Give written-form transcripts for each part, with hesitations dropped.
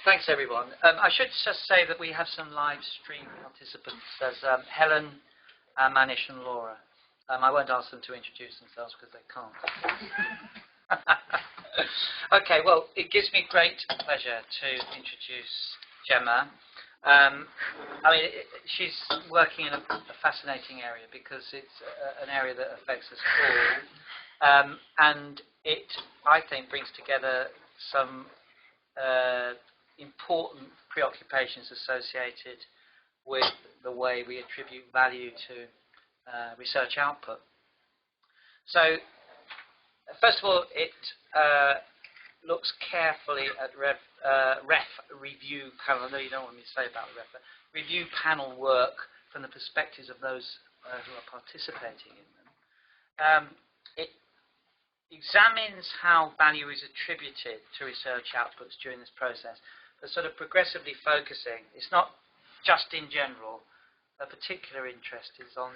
Thanks, everyone. I should just say that we have some live stream participants. There's Helen, Manish, and Laura. I won't ask them to introduce themselves because they can't. Okay, well, it gives me great pleasure to introduce Gemma. I mean, she's working in a fascinating area because it's an area that affects us all. And it, I think, brings together some important preoccupations associated with the way we attribute value to research output. So, first of all, it looks carefully at REF review panel. I know you don't want me to say about the REF, but review panel work from the perspectives of those who are participating in them. It examines how value is attributed to research outputs during this process, but sort of progressively focusing. It's not just in general. A particular interest is on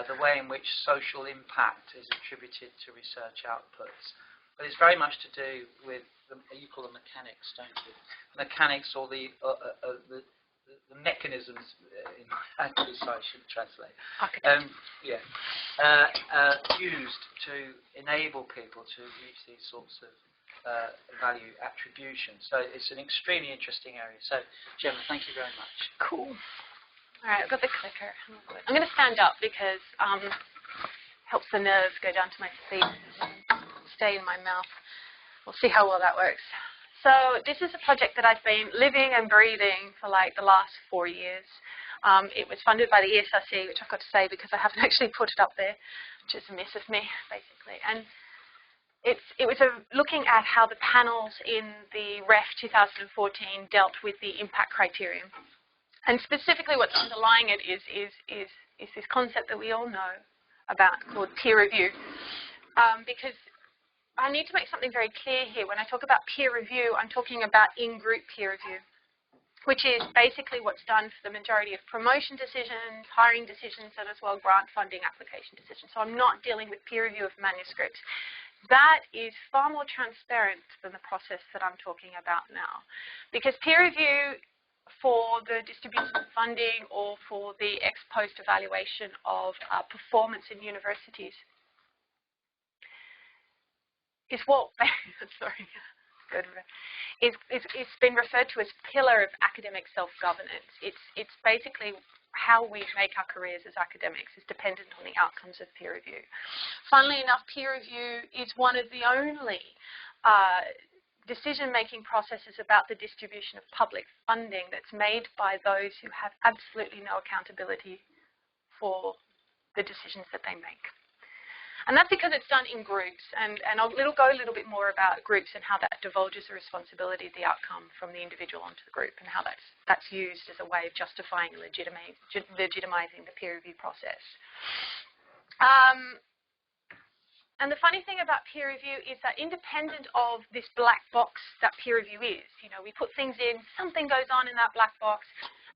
the way in which social impact is attributed to research outputs. But it's very much to do with, you call them mechanics, don't you? Mechanics, or the mechanisms, sorry, I shouldn't translate. Used to enable people to reach these sorts of value attribution. So it's an extremely interesting area. So, Gemma, thank you very much. Cool. All right, I've got the clicker. I'm going to stand up because helps the nerves go down to my feet and stay in my mouth. We'll see how well that works. So this is a project that I've been living and breathing for like the last 4 years. It was funded by the ESRC, which I've got to say because I haven't actually put it up there, which is a miss of me, basically. And it was looking at how the panels in the REF2014 dealt with the impact criterion. And specifically what's underlying it is this concept that we all know about called peer review. Because I need to make something very clear here. When I talk about peer review, I'm talking about in-group peer review, which is basically what's done for the majority of promotion decisions, hiring decisions, and as well grant funding application decisions. So I'm not dealing with peer review of manuscripts. That is far more transparent than the process that I'm talking about now. Because peer review for the distribution of funding or for the ex post evaluation of performance in universities is what, sorry, it's been referred to as pillar of academic self-governance. It's basically how we make our careers as academics is dependent on the outcomes of peer review. Funnily enough, peer review is one of the only decision-making processes about the distribution of public funding that's made by those who have absolutely no accountability for the decisions that they make. And that's because it's done in groups, and I'll go a little bit more about groups and how that divulges the responsibility of the outcome from the individual onto the group, and how that's used as a way of justifying and legitimizing the peer review process. And the funny thing about peer review is that independent of this black box that peer review is, you know, we put things in, something goes on in that black box,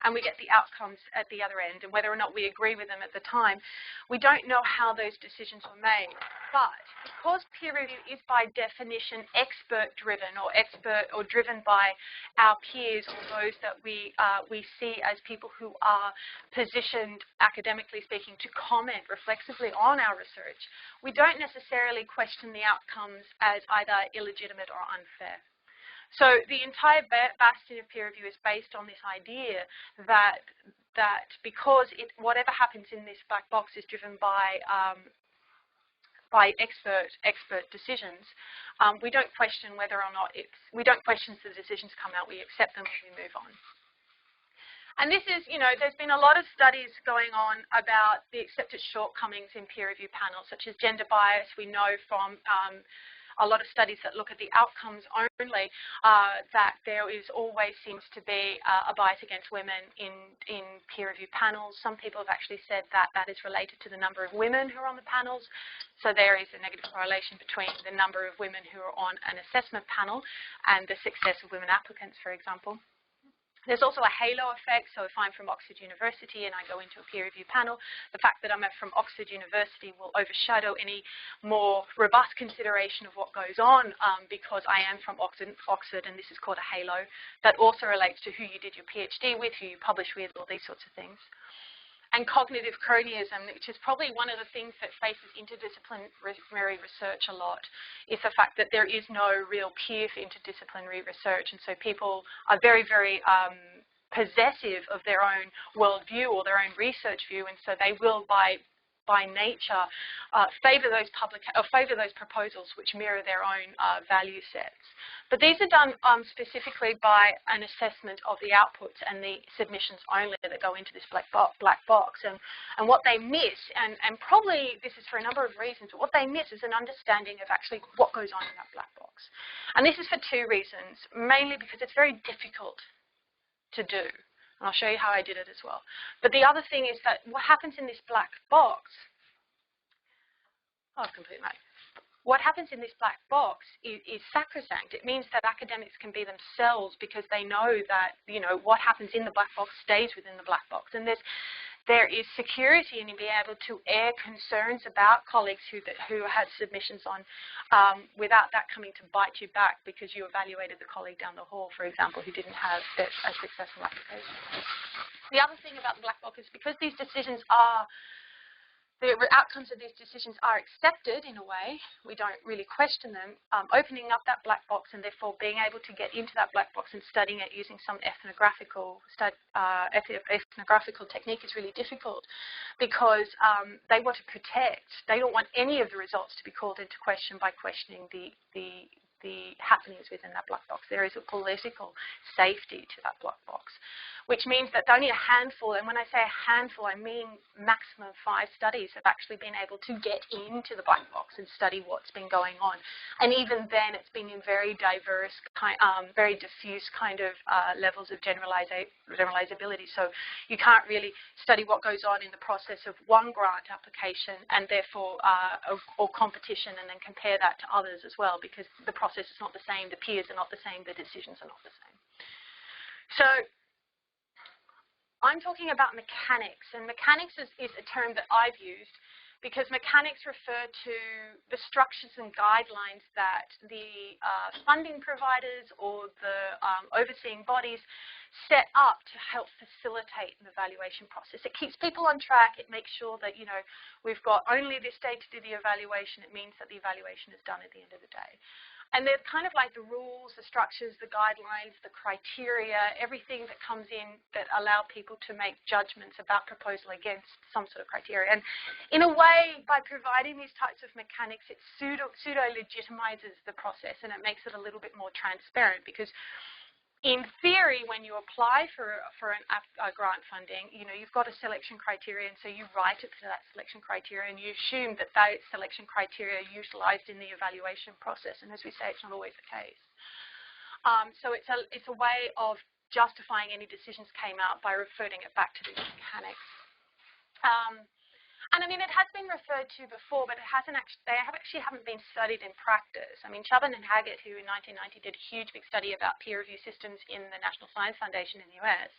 and we get the outcomes at the other end, and whether or not we agree with them at the time, we don't know how those decisions were made. But because peer review is by definition expert-driven or driven by our peers or those that we see as people who are positioned, academically speaking, to comment reflexively on our research, we don't necessarily question the outcomes as either illegitimate or unfair. So the entire bastion of peer review is based on this idea that because whatever happens in this black box is driven by expert decisions, we don't question whether or not we don't question the decisions come out. We accept them and we move on. And this is, you know, there's been a lot of studies going on about the accepted shortcomings in peer review panels, such as gender bias. We know from a lot of studies that look at the outcomes only, that there always seems to be a bias against women in peer review panels. Some people have actually said that that is related to the number of women who are on the panels. So there is a negative correlation between the number of women who are on an assessment panel and the success of women applicants, for example. There's also a halo effect, so if I'm from Oxford University and I go into a peer review panel, the fact that I'm from Oxford University will overshadow any more robust consideration of what goes on because I am from Oxford, and this is called a halo. That also relates to who you did your PhD with, who you publish with, all these sorts of things. And cognitive cronyism, which is probably one of the things that faces interdisciplinary research a lot, is the fact that there is no real peer for interdisciplinary research, and so people are very, very possessive of their own worldview or their own research view, and so they will, by nature, favour those proposals which mirror their own value sets. But these are done specifically by an assessment of the outputs and the submissions only that go into this black box. And what they miss, and probably this is for a number of reasons, but what they miss is an understanding of actually what goes on in that black box. And this is for two reasons, mainly because it's very difficult to do. And I'll show you how I did it as well. But the other thing is that what happens in this black box, what happens in this black box is sacrosanct. It means that academics can be themselves because they know that, you know, what happens in the black box stays within the black box. And there is security in being able to air concerns about colleagues who had submissions on without that coming to bite you back because you evaluated the colleague down the hall, for example, who didn't have a successful application. The other thing about the black box is because these decisions are the outcomes of these decisions are accepted in a way, we don't really question them, opening up that black box and therefore being able to get into that black box and studying it using some ethnographical technique is really difficult because they want to protect, they don't want any of the results to be called into question by questioning the happenings within that black box. There is a political safety to that black box, which means that only a handful, and when I say a handful, I mean maximum 5 studies have actually been able to get into the black box and study what's been going on. And even then, it's been in very diverse, very diffuse kind of levels of generalizability. So you can't really study what goes on in the process of one grant application and therefore, or competition, and then compare that to others as well, because the process is not the same, the peers are not the same, the decisions are not the same. So I'm talking about mechanics, and mechanics is a term that I've used because mechanics refer to the structures and guidelines that the funding providers or the overseeing bodies set up to help facilitate the evaluation process. It keeps people on track. It makes sure that, you know, we've got only this day to do the evaluation. It means that the evaluation is done at the end of the day. And they're kind of like the rules, the structures, the guidelines, the criteria, everything that comes in that allow people to make judgments about proposal against some sort of criteria. And in a way, by providing these types of mechanics, it pseudo-legitimizes the process, and it makes it a little bit more transparent because in theory, when you apply for a grant funding, you know, you've got a selection criteria, and so you write it to that selection criteria, and you assume that that selection criteria are utilized in the evaluation process. And as we say, it's not always the case. So it's a way of justifying any decisions came out by reverting it back to these mechanics. And I mean, it has been referred to before, but it hasn't they haven't been studied in practice. I mean, Chubin and Haggett, who in 1990 did a huge big study about peer review systems in the National Science Foundation in the US,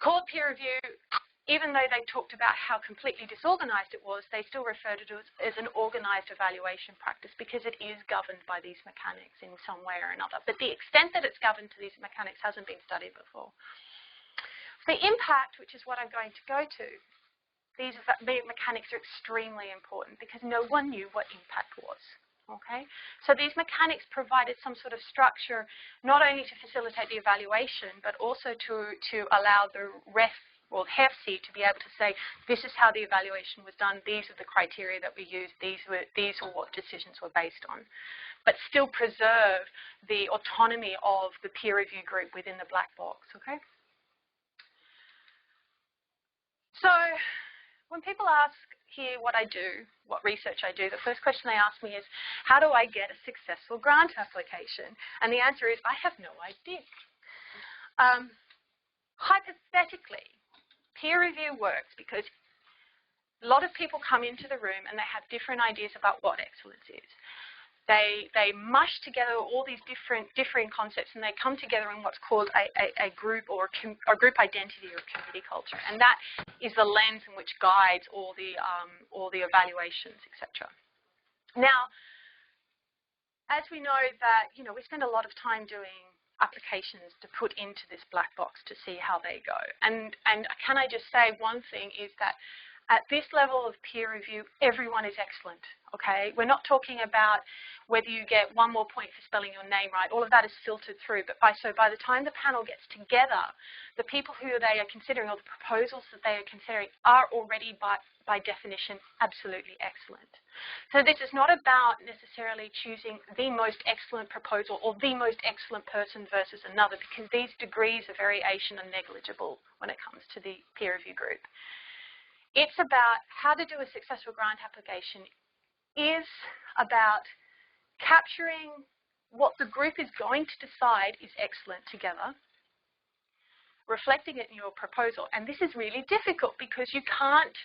called peer review, even though they talked about how completely disorganized it was, they still referred to it as an organized evaluation practice because it is governed by these mechanics in some way or another. But the extent that it's governed to these mechanics hasn't been studied before. The impact, which is what I'm going to go to, these mechanics are extremely important because no one knew what impact was. Okay, so these mechanics provided some sort of structure not only to facilitate the evaluation, but also to allow the REF or HEFC to be able to say, this is how the evaluation was done, these are the criteria that we used, these were what decisions were based on, but still preserve the autonomy of the peer review group within the black box. Okay, so when people ask here what I do, what research I do, the first question they ask me is, how do I get a successful grant application? And the answer is, I have no idea. Hypothetically, peer review works because a lot of people come into the room and they have different ideas about what excellence is. they mush together all these differing concepts, and they come together in what's called a group or a group identity or committee culture, and that is the lens in which guides all the evaluations, etc. Now, as we know that we spend a lot of time doing applications to put into this black box to see how they go, and can I just say one thing is that at this level of peer review, everyone is excellent, okay? We're not talking about whether you get one more point for spelling your name right. All of that is filtered through. But by the time the panel gets together, the people who they are considering or the proposals that they are considering are already, by definition, absolutely excellent. So this is not about necessarily choosing the most excellent proposal or the most excellent person versus another, because these degrees of variation are negligible when it comes to the peer review group. It's about how to do a successful grant application is about capturing what the group is going to decide is excellent together, reflecting it in your proposal. And this is really difficult because you can't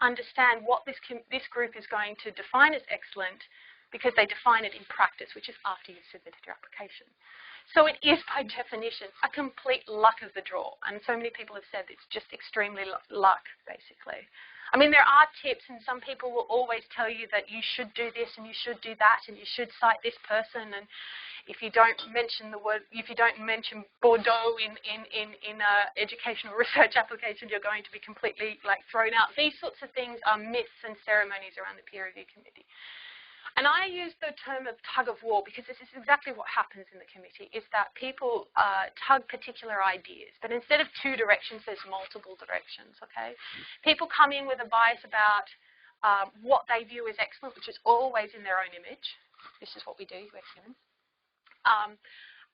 understand what this group is going to define as excellent because they define it in practice, which is after you've submitted your application. So it is, by definition, a complete luck of the draw. And so many people have said it's just extremely luck, basically. I mean, there are tips, and some people will always tell you that you should do this and you should do that and you should cite this person. And if you don't mention Bordeaux in educational research applications, you're going to be completely thrown out. These sorts of things are myths and ceremonies around the peer review committee. And I use the term of tug of war because this is exactly what happens in the committee, is that people tug particular ideas. But instead of two directions, there's multiple directions, okay? People come in with a bias about what they view as excellent, which is always in their own image. This is what we do, we're humans.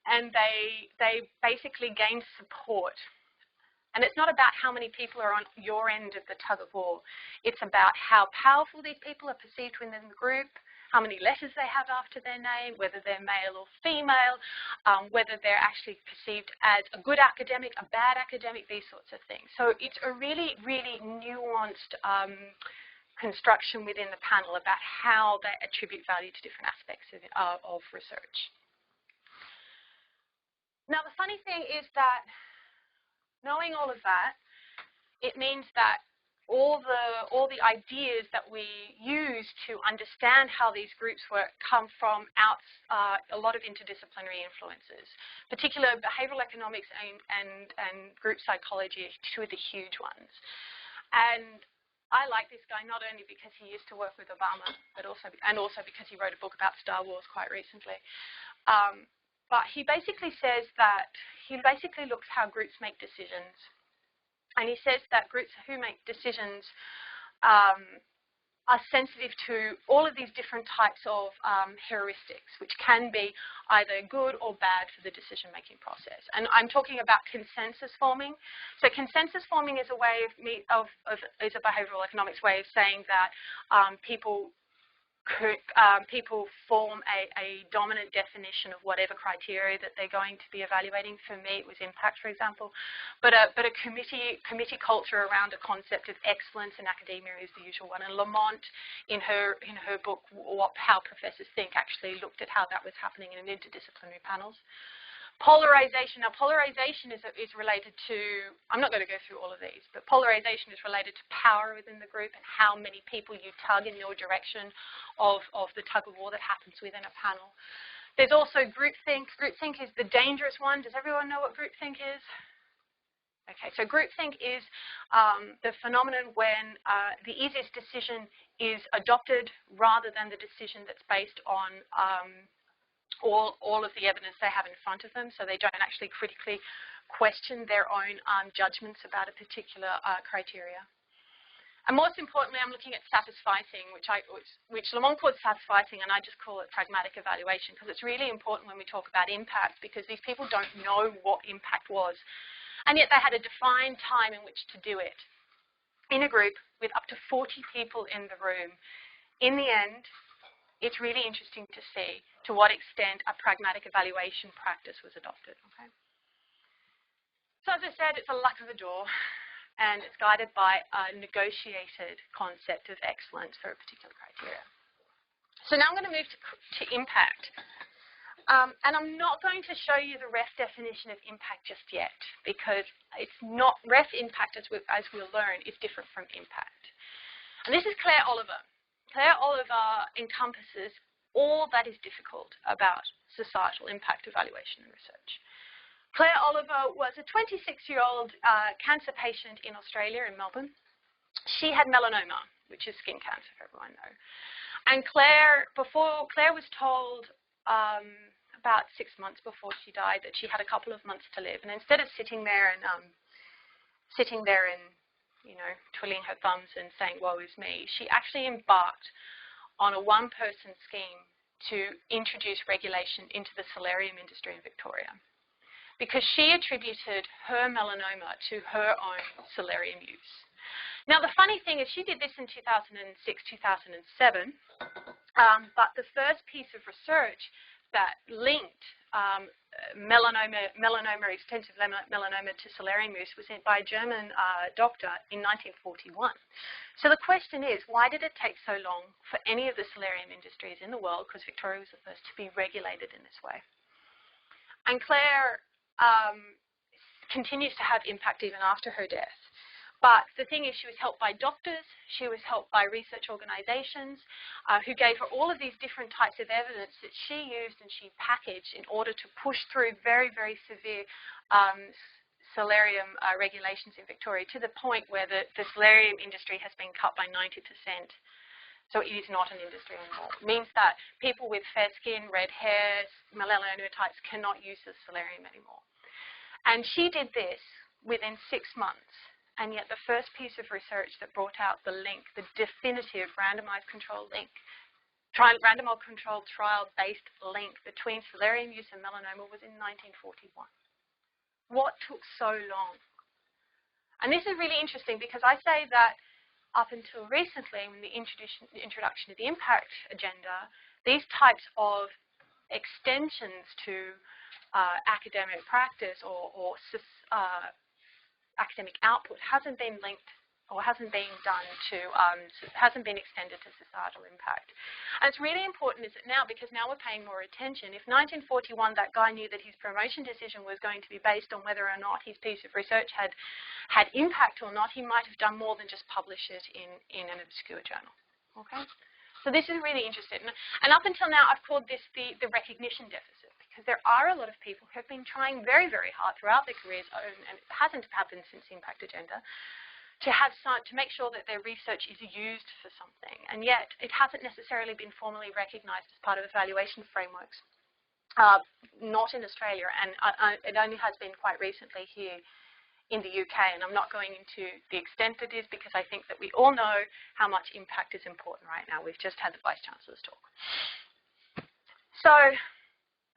And they basically gain support. And it's not about how many people are on your end of the tug of war. It's about how powerful these people are perceived within the group, how many letters they have after their name, whether they're male or female, whether they're actually perceived as a good academic, a bad academic, these sorts of things. So it's a really, really nuanced construction within the panel about how they attribute value to different aspects of research. Now, the funny thing is that knowing all of that, it means that all the ideas that we use to understand how these groups work come from a lot of interdisciplinary influences. Particular behavioral economics and group psychology are two of the huge ones. And I like this guy not only because he used to work with Obama, but also because he wrote a book about Star Wars quite recently. But he basically says that he basically looks how groups make decisions. And he says that groups who make decisions are sensitive to all of these different types of heuristics, which can be either good or bad for the decision-making process. And I'm talking about consensus forming. So consensus forming is a way is a behavioral economics way of saying that people form a dominant definition of whatever criteria that they're going to be evaluating. For me, it was impact, for example. But a committee culture around a concept of excellence in academia is the usual one. And Lamont, in her book, How Professors Think, actually looked at how that was happening in interdisciplinary panels. Polarization. Now, polarization is related to, I'm not going to go through all of these, but polarization is related to power within the group and how many people you tug in your direction of the tug of war that happens within a panel. There's also groupthink. Groupthink is the dangerous one. Does everyone know what groupthink is? Okay, so groupthink is the phenomenon when the easiest decision is adopted rather than the decision that's based on all of the evidence they have in front of them, so they don't actually critically question their own judgments about a particular criteria. And most importantly, I'm looking at satisficing, which Lamont calls satisficing, and I just call it pragmatic evaluation, because it's really important when we talk about impact, because these people don't know what impact was, and yet they had a defined time in which to do it. In a group with up to 40 people in the room, in the end, it's really interesting to see to what extent a pragmatic evaluation practice was adopted. Okay? So as I said, it's a luck of the draw, and it's guided by a negotiated concept of excellence for a particular criteria. So now I'm going to move to impact. And I'm not going to show you the REF definition of impact just yet, because it's not, REF impact, as we'll learn, is different from impact. And this is Claire Oliver. Claire Oliver encompasses all that is difficult about societal impact evaluation and research. Claire Oliver was a 26-year-old cancer patient in Australia, in Melbourne. She had melanoma, which is skin cancer, for everyone knows. And Claire was told about 6 months before she died that she had a couple of months to live. And instead of sitting there and you know, twiddling her thumbs and saying, woe is me, she actually embarked on a one-person scheme to introduce regulation into the solarium industry in Victoria, because she attributed her melanoma to her own solarium use. Now, the funny thing is she did this in 2006, 2007, but the first piece of research that linked extensive melanoma to solarium use was by a German doctor in 1941. So the question is, why did it take so long for any of the solarium industries in the world, because Victoria was the first, to be regulated in this way? And Claire continues to have impact even after her death. But the thing is, she was helped by doctors, she was helped by research organisations who gave her all of these different types of evidence that she used and she packaged in order to push through very, very severe solarium regulations in Victoria, to the point where the solarium industry has been cut by 90%. So it is not an industry anymore. It means that people with fair skin, red hair, melanoma types cannot use the solarium anymore. And she did this within 6 months. And yet the first piece of research that brought out the link, the definitive randomized controlled link, randomized controlled trial-based link between solarium use and melanoma was in 1941. What took so long? And this is really interesting, because I say that up until recently, when the introduction of the impact agenda, these types of extensions to academic practice or academic output hasn't been linked or hasn't been done to, hasn't been extended to societal impact. And it's really important, is it now, because now we're paying more attention. If 1941 that guy knew that his promotion decision was going to be based on whether or not his piece of research had impact or not, he might have done more than just publish it in an obscure journal. Okay? So this is really interesting. And up until now, I've called this the recognition deficit, because there are a lot of people who have been trying very, very hard throughout their careers, and it hasn't happened since the impact agenda, to make sure that their research is used for something. And yet, it hasn't necessarily been formally recognised as part of evaluation frameworks, not in Australia, and it only has been quite recently here in the UK. And I'm not going into the extent it is, because I think that we all know how much impact is important right now. We've just had the Vice-Chancellor's talk. So,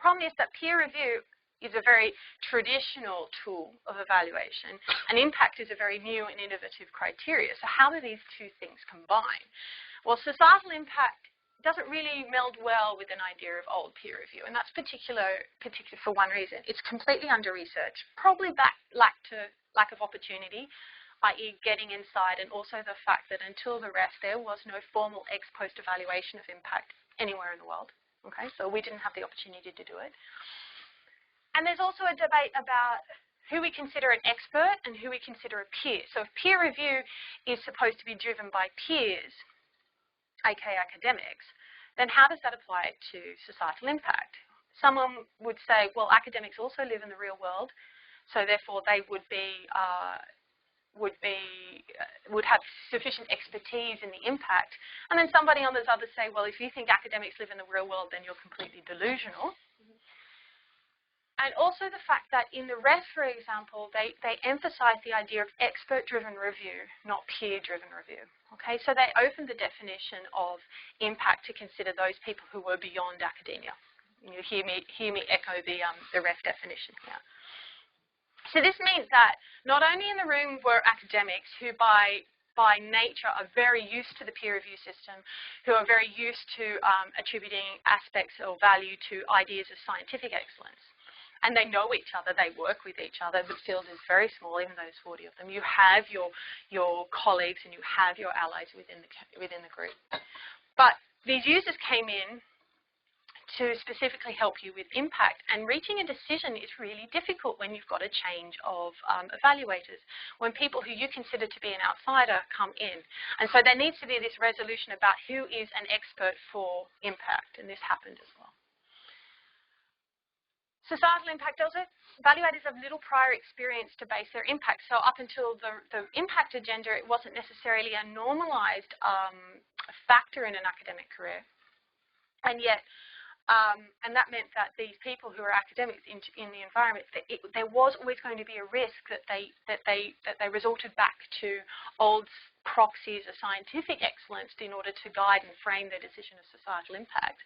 problem is that peer review is a very traditional tool of evaluation, and impact is a very new and innovative criteria. So how do these two things combine? Well, societal impact doesn't really meld well with an idea of old peer review, and that's particular for one reason. It's completely under-researched, probably lack of opportunity, i.e. getting inside, and also the fact that until the REF, there was no formal ex-post evaluation of impact anywhere in the world. Okay, so we didn't have the opportunity to do it. And there's also a debate about who we consider an expert and who we consider a peer. So if peer review is supposed to be driven by peers, aka academics, then how does that apply to societal impact? Someone would say, well, academics also live in the real world, so therefore they would have sufficient expertise in the impact. And then somebody on those others say, well, if you think academics live in the real world, then you're completely delusional. And also the fact that in the REF, for example, they emphasize the idea of expert-driven review, not peer-driven review. Okay, so they opened the definition of impact to consider those people who were beyond academia. You hear me echo the REF definition here. So this means that not only in the room were academics who by nature are very used to the peer review system, who are very used to attributing aspects or value to ideas of scientific excellence. And they know each other, they work with each other. The field is very small, even though there's 40 of them. You have your colleagues and you have your allies within the group. But these users came in to specifically help you with impact, and reaching a decision is really difficult when you've got a change of evaluators, when people who you consider to be an outsider come in. And so there needs to be this resolution about who is an expert for impact, and this happened as well. Societal impact also, evaluators have little prior experience to base their impact. So up until the impact agenda, it wasn't necessarily a normalized factor in an academic career. And yet, and that meant that these people who are academics in the environment, there was always going to be a risk that they resorted back to old proxies of scientific excellence in order to guide and frame their decision of societal impact.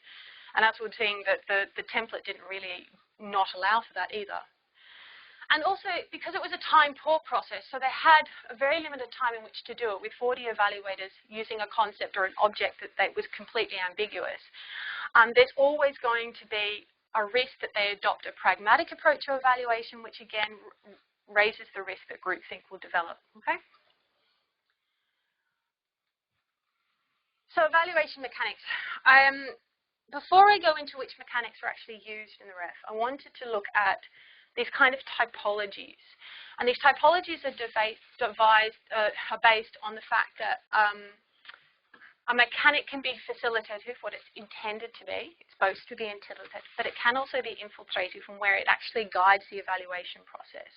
And as we're seeing, that the template didn't really not allow for that either. And also, because it was a time-poor process, so they had a very limited time in which to do it, with 40 evaluators using a concept or an object that was completely ambiguous. There's always going to be a risk that they adopt a pragmatic approach to evaluation, which again raises the risk that groupthink will develop. Okay? So evaluation mechanics. Before I go into which mechanics are actually used in the REF, I wanted to look at these kind of typologies. And these typologies are based on the fact that a mechanic can be facilitative, what it's intended to be. It's supposed to be intended, but it can also be infiltrative, from where it actually guides the evaluation process.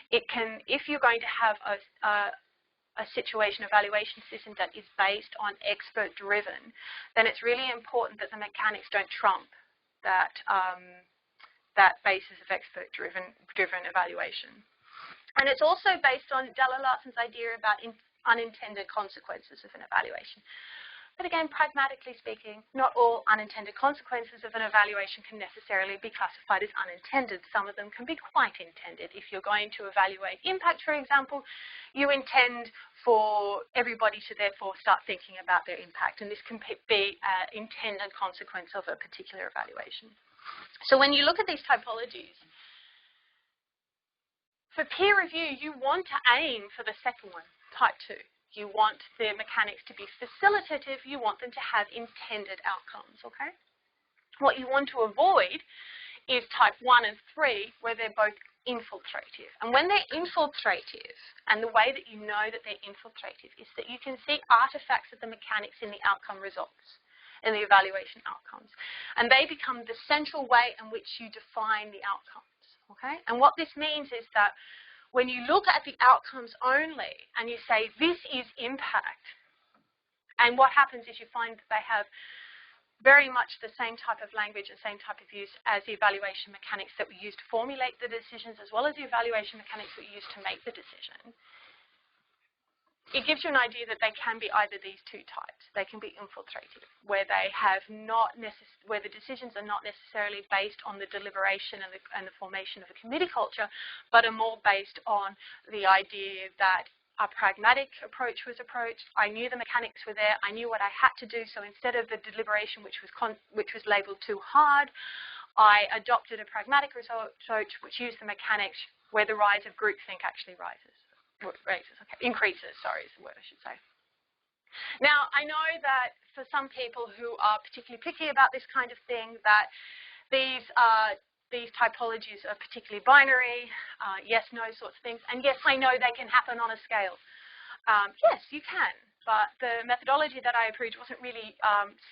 It can, if you're going to have a situation evaluation system that is based on expert-driven, then it's really important that the mechanics don't trump that that basis of expert-driven evaluation. And it's also based on Della Larson's idea about unintended consequences of an evaluation. But again, pragmatically speaking, not all unintended consequences of an evaluation can necessarily be classified as unintended. Some of them can be quite intended. If you're going to evaluate impact, for example, you intend for everybody to therefore start thinking about their impact, and this can be an intended consequence of a particular evaluation. So when you look at these typologies, for peer review, you want to aim for the second one, type 2. You want the mechanics to be facilitative. You want them to have intended outcomes, okay? What you want to avoid is type 1 and 3, where they're both infiltrative. And when they're infiltrative, and the way that you know that they're infiltrative is that you can see artifacts of the mechanics in the outcome results, in the evaluation outcomes. And they become the central way in which you define the outcomes, okay? And what this means is that when you look at the outcomes only and you say, this is impact, and what happens is you find that they have very much the same type of language and same type of use as the evaluation mechanics that we use to formulate the decisions, as well as the evaluation mechanics that we use to make the decision. It gives you an idea that they can be either these two types. They can be infiltrative, where they have where the decisions are not necessarily based on the deliberation and the formation of a committee culture, but are more based on the idea that a pragmatic approach was approached. I knew the mechanics were there. I knew what I had to do. So instead of the deliberation, which was labelled too hard, I adopted a pragmatic approach, which used the mechanics where the rise of groupthink actually increases, sorry, is the word I should say. Now, I know that for some people who are particularly picky about this kind of thing, that these typologies are particularly binary, yes, no sorts of things, and yes, I know they can happen on a scale. Yes, you can, but the methodology that I approved wasn't really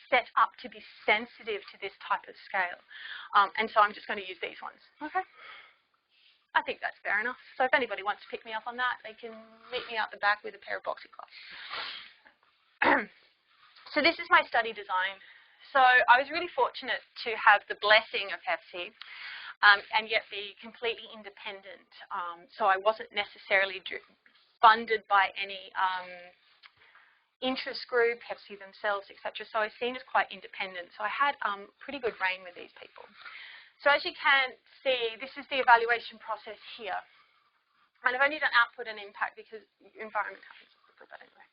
set up to be sensitive to this type of scale, and so I'm just going to use these ones, okay? I think that's fair enough. So if anybody wants to pick me up on that, they can meet me out the back with a pair of boxing gloves. So this is my study design. So I was really fortunate to have the blessing of HEFC and yet be completely independent. So I wasn't necessarily funded by any interest group, HEFC themselves, etc. So I was seen as quite independent. So I had pretty good reign with these people. So as you can see, this is the evaluation process here. And I've only done output and impact because environment happens, but anyway.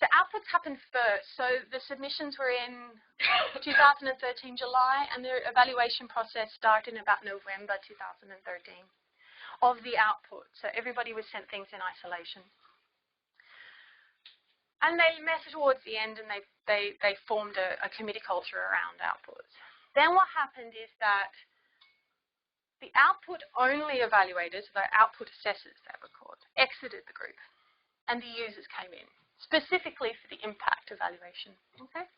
The outputs happened first. So the submissions were in 2013 July, and the evaluation process started in about November 2013 of the output. So everybody was sent things in isolation. And they met towards the end, and they formed a committee culture around outputs. Then what happened is that the output-only evaluators, the output assessors they were called, exited the group, and the users came in, specifically for the impact evaluation. Okay?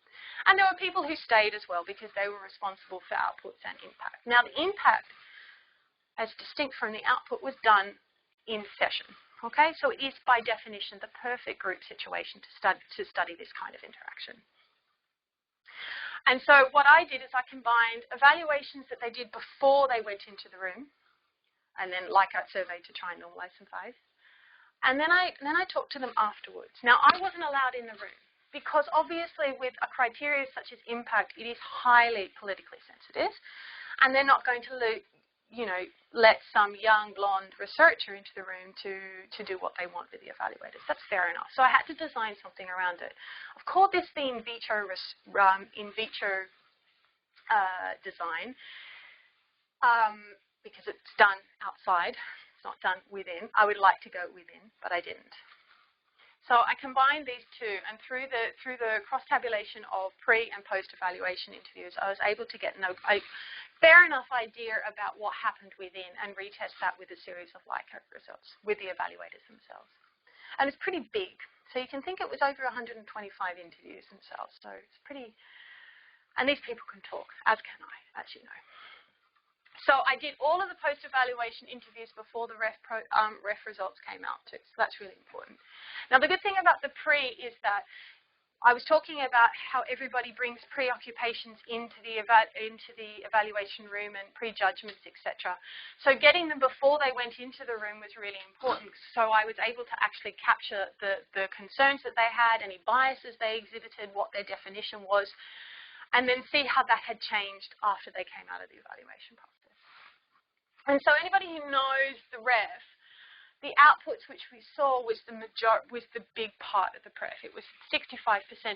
And there were people who stayed as well because they were responsible for outputs and impact. Now, the impact, as distinct from the output, was done in session. Okay, so it is by definition the perfect group situation to study this kind of interaction. And so what I did is I combined evaluations that they did before they went into the room, and then like-out survey to try and normalize some phase. And then I talked to them afterwards. Now, I wasn't allowed in the room because obviously with a criteria such as impact, it is highly politically sensitive, and they're not going to let some young blonde researcher into the room to do what they want with the evaluators. That's fair enough. So I had to design something around it. I've called this the in vitro design because it's done outside. It's not done within. I would like to go within, but I didn't. So I combined these two, and through the cross-tabulation of pre- and post-evaluation interviews, I was able to get a fair enough idea about what happened within and retest that with a series of like-out results with the evaluators themselves. And it's pretty big. So you can think it was over 125 interviews themselves. So it's pretty, and these people can talk, as can I, as you know. So I did all of the post-evaluation interviews before the REF results came out too. So that's really important. Now the good thing about the pre is that I was talking about how everybody brings preoccupations into the evaluation room and prejudgments, etc. So getting them before they went into the room was really important. So I was able to actually capture the concerns that they had, any biases they exhibited, what their definition was, and then see how that had changed after they came out of the evaluation process. And so anybody who knows the REF, the outputs which we saw was the big part of the PREF. It was 65%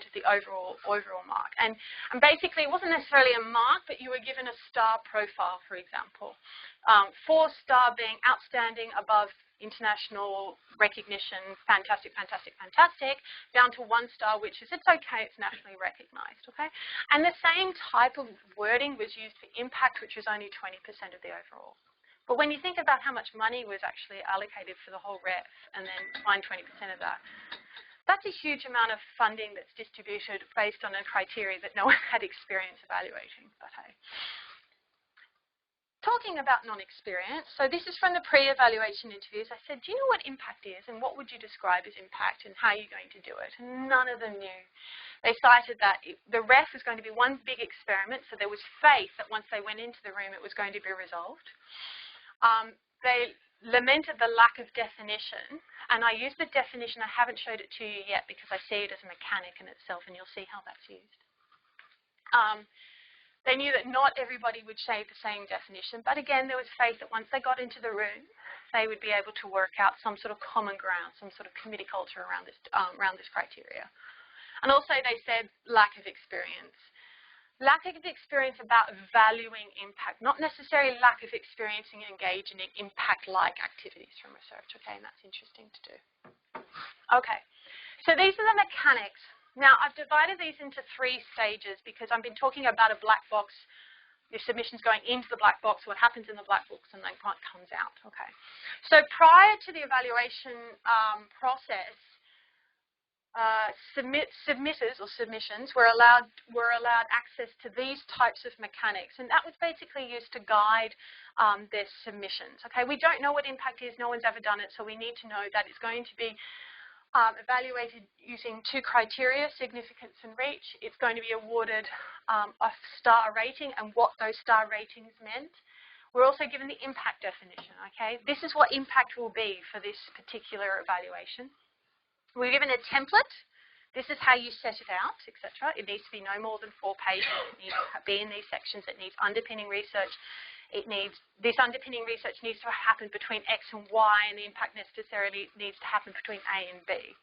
of the overall mark. And basically it wasn't necessarily a mark, but you were given a star profile, for example. 4-star being outstanding, above international recognition, fantastic, fantastic, fantastic, down to 1-star, which is it's okay, it's nationally recognized, okay? And the same type of wording was used for impact, which was only 20% of the overall. But when you think about how much money was actually allocated for the whole REF and then find 20% of that, that's a huge amount of funding that's distributed based on a criteria that no one had experience evaluating. But hey. Talking about non-experience, so this is from the pre-evaluation interviews. I said, do you know what impact is and what would you describe as impact and how are you going to do it? And none of them knew. They cited that the REF was going to be one big experiment, so there was faith that once they went into the room it was going to be resolved. They lamented the lack of definition, and I used the definition. I haven't showed it to you yet because I see it as a mechanic in itself, and you'll see how that's used. They knew that not everybody would say the same definition, but again, there was faith that once they got into the room, they would be able to work out some sort of common ground, some sort of committee culture around this criteria. And also they said lack of experience. Lack of experience about valuing impact, not necessarily lack of experience in engaging in impact-like activities from research, okay, and that's interesting to do. Okay, so these are the mechanics. Now, I've divided these into 3 stages because I've been talking about a black box, the submissions going into the black box, what happens in the black box, and then what comes out, okay. So prior to the evaluation process, submitters or submissions were allowed access to these types of mechanics, and that was basically used to guide their submissions. Okay, we don't know what impact is, no one's ever done it, so we need to know that it's going to be evaluated using 2 criteria, significance and reach. It's going to be awarded a star rating and what those star ratings meant. We're also given the impact definition. Okay, this is what impact will be for this particular evaluation. We're given a template. This is how you set it out, etc. It needs to be no more than 4 pages. It needs to be in these sections. It needs underpinning research. This underpinning research needs to happen between X and Y, and the impact necessarily needs to happen between A and B.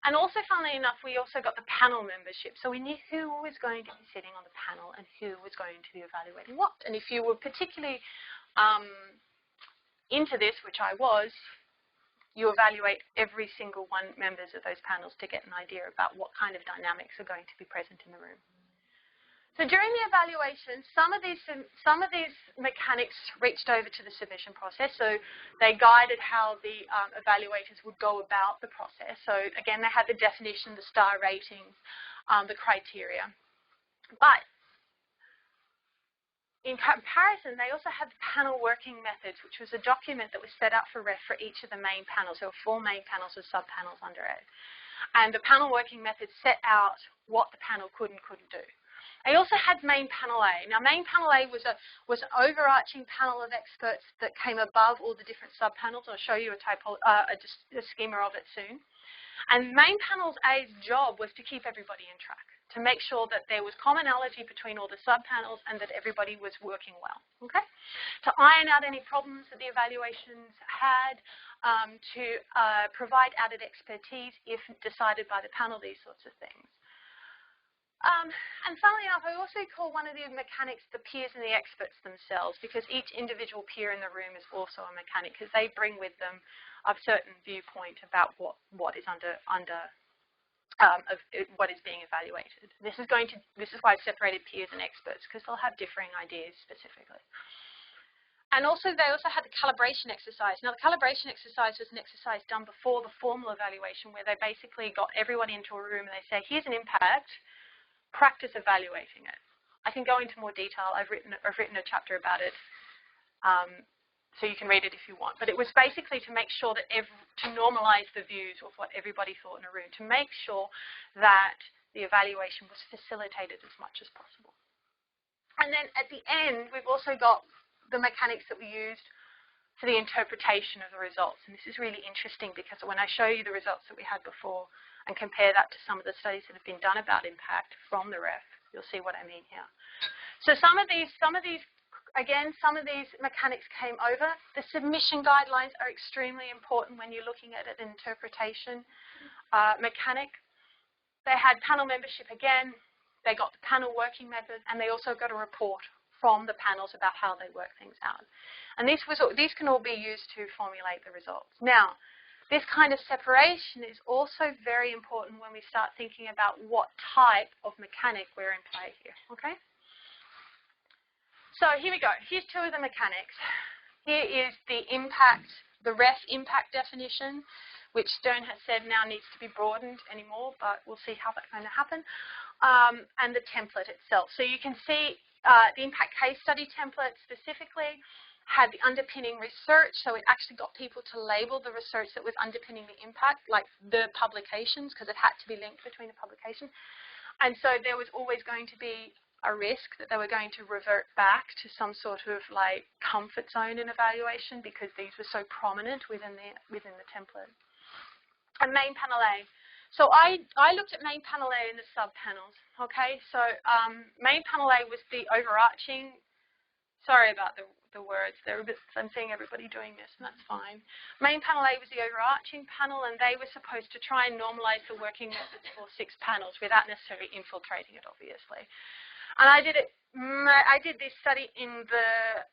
And also, funnily enough, we also got the panel membership. So we knew who was going to be sitting on the panel and who was going to be evaluating what. And if you were particularly into this, which I was, you evaluate every single one members of those panels to get an idea about what kind of dynamics are going to be present in the room. So during the evaluation, some of these mechanics reached over to the submission process. So they guided how the evaluators would go about the process. So again, they had the definition, the star ratings, the criteria. But in comparison, they also had the panel working methods, which was a document that was set out for REF for each of the main panels. There were 4 main panels with sub-panels under it. And the panel working methods set out what the panel could and couldn't do. They also had main panel A. Now, main panel A was an overarching panel of experts that came above all the different sub-panels. I'll show you a schema of it soon. And main panel A's job was to keep everybody in track, to make sure that there was commonality between all the sub-panels and that everybody was working well, okay? To iron out any problems that the evaluations had, to provide added expertise if decided by the panel, these sorts of things. And funnily enough, I also call one of the mechanics the peers and the experts themselves, because each individual peer in the room is also a mechanic, because they bring with them a certain viewpoint about what is what is being evaluated. This is why I've separated peers and experts, because they'll have differing ideas specifically. And also, they also had the calibration exercise. Now, the calibration exercise was an exercise done before the formal evaluation, where they basically got everyone into a room and they say, here's an impact, practice evaluating it. I can go into more detail. I've written a chapter about it, so you can read it if you want. But it was basically to make sure that to normalize the views of what everybody thought in a room, to make sure that the evaluation was facilitated as much as possible. And then at the end, we've also got the mechanics that we used for the interpretation of the results. And this is really interesting, because when I show you the results that we had before and compare that to some of the studies that have been done about impact from the REF, you'll see what I mean here. So some of these mechanics came over. The submission guidelines are extremely important when you're looking at an interpretation mechanic. They had panel membership again. They got the panel working method, and they also got a report from the panels about how they work things out. And these can all be used to formulate the results. Now, this kind of separation is also very important when we start thinking about what type of mechanic we're in play here, okay? So here we go. Here's 2 of the mechanics. Here is the impact, the REF impact definition, which Stern has said now needs to be broadened anymore, but we'll see how that's going to happen, and the template itself. So you can see the impact case study template specifically had the underpinning research, so it actually got people to label the research that was underpinning the impact, like the publications, because it had to be linked between the publication. And so there was always going to be a risk that they were going to revert back to some sort of like comfort zone in evaluation, because these were so prominent within the template. And main panel A. So I looked at main panel A and the sub-panels, okay? So main panel A was the overarching, sorry about the words, I'm seeing everybody doing this, and that's fine. Main panel A was the overarching panel, and they were supposed to try and normalize the working methods for 6 panels without necessarily infiltrating it, obviously. And I did this study in the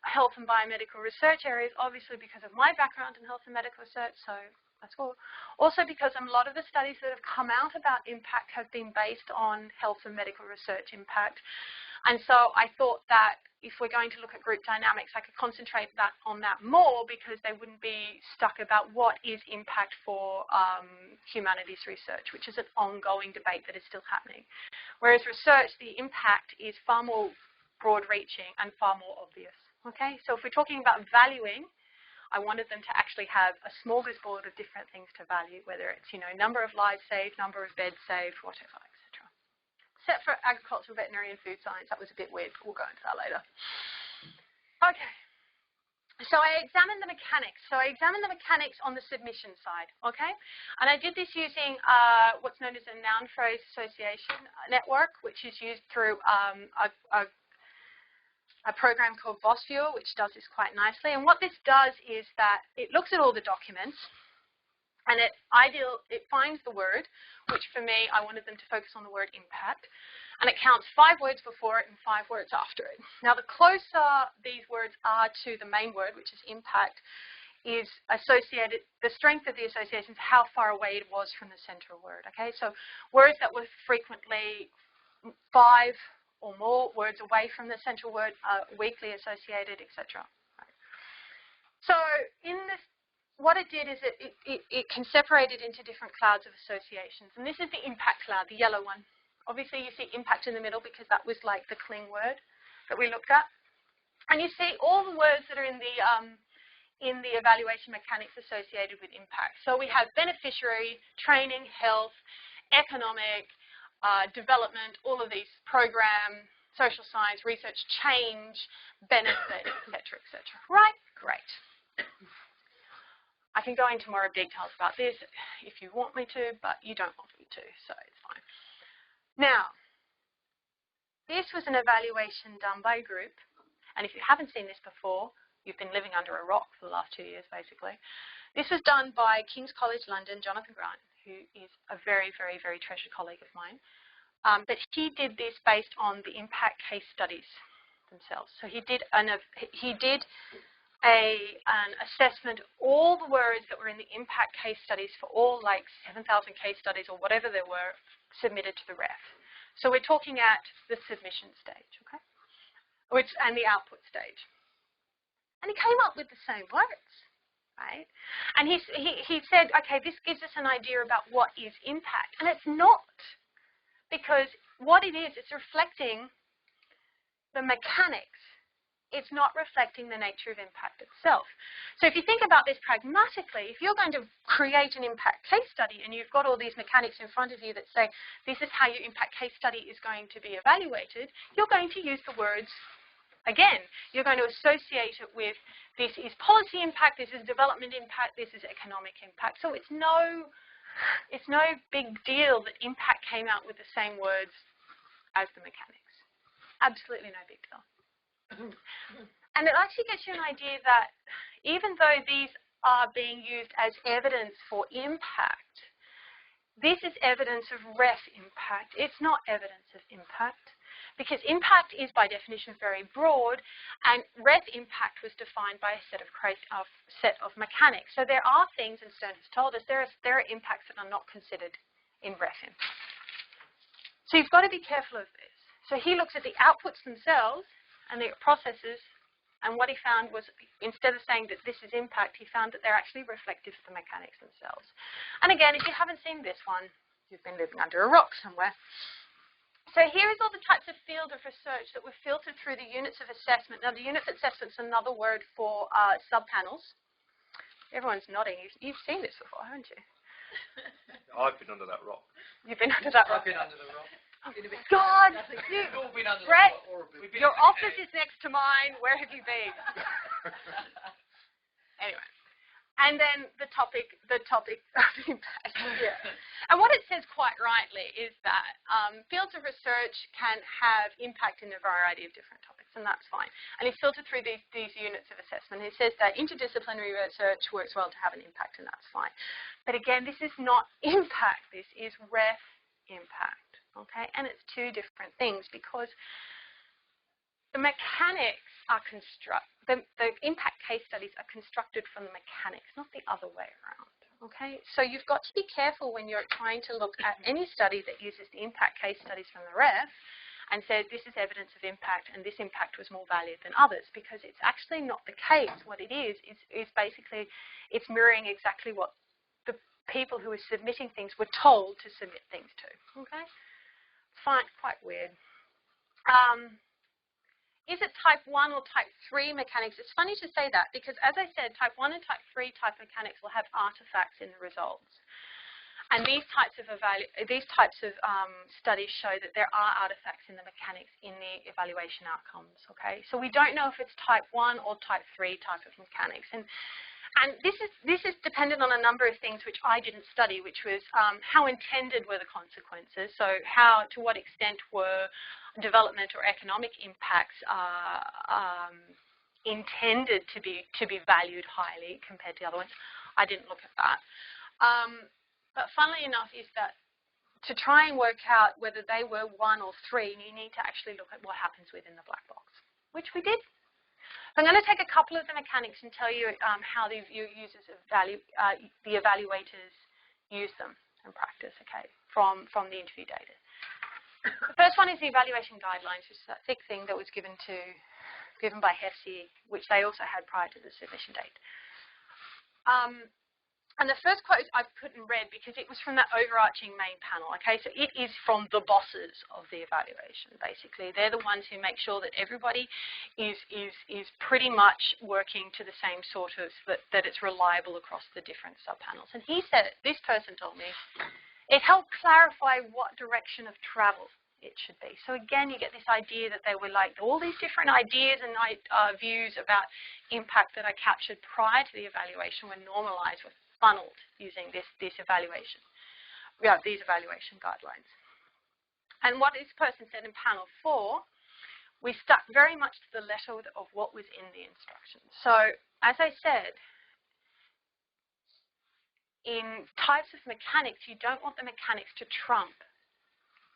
health and biomedical research areas, obviously because of my background in health and medical research, so that's all. Also because a lot of the studies that have come out about impact have been based on health and medical research impact. And so I thought that if we're going to look at group dynamics, I could concentrate on that more, because they wouldn't be stuck about what is impact for humanities research, which is an ongoing debate that is still happening. Whereas research, the impact is far more broad-reaching and far more obvious. Okay, so if we're talking about valuing, I wanted them to actually have a smorgasbord of different things to value, whether it's, you know, number of lives saved, number of beds saved, whatever, etc. Except for agricultural, veterinary, and food science. That was a bit weird, but we'll go into that later. Okay. So I examined the mechanics. So I examined the mechanics on the submission side, okay? And I did this using what's known as a noun phrase association network, which is used through a program called VOSViewer, which does this quite nicely. And what this does is that it looks at all the documents, and it finds the word, which for me, I wanted them to focus on the word impact, and it counts 5 words before it and 5 words after it. Now, the closer these words are to the main word, which is impact, is associated, the strength of the association is how far away it was from the central word, okay? So words that were frequently 5 or more words away from the central word are weakly associated, etc. Right. So in this, what it did is it can separate it into different clouds of associations. And this is the impact cloud, the yellow one. Obviously, you see impact in the middle because that was like the cling word that we looked at. And you see all the words that are in the evaluation mechanics associated with impact. So we have beneficiary, training, health, economic, development, all of these, program, social science, research, change, benefit, etc., etc. Right? Great. I can go into more details about this if you want me to, but you don't want me to, so it's fine. Now, this was an evaluation done by a group, and if you haven't seen this before, you've been living under a rock for the last 2 years, basically. This was done by King's College London, Jonathan Grant, who is a very, very, very treasured colleague of mine. But he did this based on the impact case studies themselves. So he did an assessment of all the words that were in the impact case studies for all like 7,000 case studies or whatever there were submitted to the REF. So we're talking at the submission stage, okay? And the output stage. And he came up with the same words, right? And he said, okay, this gives us an idea about what is impact. And it's not. Because what it is, it's reflecting the mechanics. It's not reflecting the nature of impact itself. So if you think about this pragmatically, if you're going to create an impact case study and you've got all these mechanics in front of you that say, this is how your impact case study is going to be evaluated, you're going to use the words, again, you're going to associate it with, this is policy impact, this is development impact, this is economic impact. So it's no big deal that impact came out with the same words as the mechanics. Absolutely no big deal. And it actually gets you an idea that even though these are being used as evidence for impact, this is evidence of REF impact. It's not evidence of impact. Because impact is, by definition, very broad, and REF impact was defined by a set of mechanics. So there are things, and Stern has told us, there are impacts that are not considered in REF impact. So you've got to be careful of this. So he looks at the outputs themselves and the processes, and what he found was, instead of saying that this is impact, he found that they're actually reflective of the mechanics themselves. And again, if you haven't seen this one, you've been living under a rock somewhere. So here is all the types of field of research that were filtered through the units of assessment. Now, the units of assessment is another word for subpanels. Everyone's nodding. You've seen this before, haven't you? I've been under that rock. You've been under that rock? I've been under the rock. Oh, God! We've all been under Brett, the rock. your office is next to mine. Where have you been? Anyway. And then the topic of impact. Yeah. And what it says quite rightly is that fields of research can have impact in a variety of different topics, and that's fine. And it's filtered through these units of assessment. It says that interdisciplinary research works well to have an impact, and that's fine. But again, this is not impact. This is REF impact, okay? And it's two different things because the mechanics are the impact case studies are constructed from the mechanics, not the other way around, okay? So you've got to be careful when you're trying to look at any study that uses the impact case studies from the REF and says this is evidence of impact and this impact was more valued than others, because it's actually not the case. What it is basically, it's mirroring exactly what the people who are submitting things were told to submit things to, okay? Fine, quite weird. Is it type 1 or type 3 mechanics? It's funny to say that because, as I said, type 1 and type 3 type mechanics will have artifacts in the results. And these types of studies show that there are artifacts in the mechanics in the evaluation outcomes, okay? So we don't know if it's type 1 or type 3 type of mechanics. And this is dependent on a number of things which I didn't study, which was how intended were the consequences, so to what extent were development or economic impacts intended to be valued highly compared to the other ones. I didn't look at that. But funnily enough is that to try and work out whether they were 1 or 3, you need to actually look at what happens within the black box, which we did. So I'm going to take a couple of the mechanics and tell you how the users the evaluators use them in practice, okay, from the interview data. The first one is the evaluation guidelines, which is that thick thing that was given by HESI, which they also had prior to the submission date. And the first quote I've put in red because it was from that overarching main panel, okay? So it is from the bosses of the evaluation, basically. They're the ones who make sure that everybody is pretty much working to the same sort of, that it's reliable across the different subpanels. And he said, this person told me, it helped clarify what direction of travel it should be. So again, you get this idea that they were like all these different ideas and views about impact that are captured prior to the evaluation were normalized, were funneled using this evaluation, these evaluation guidelines. And what this person said in panel 4, we stuck very much to the letter of what was in the instructions. So as I said, in types of mechanics, you don't want the mechanics to trump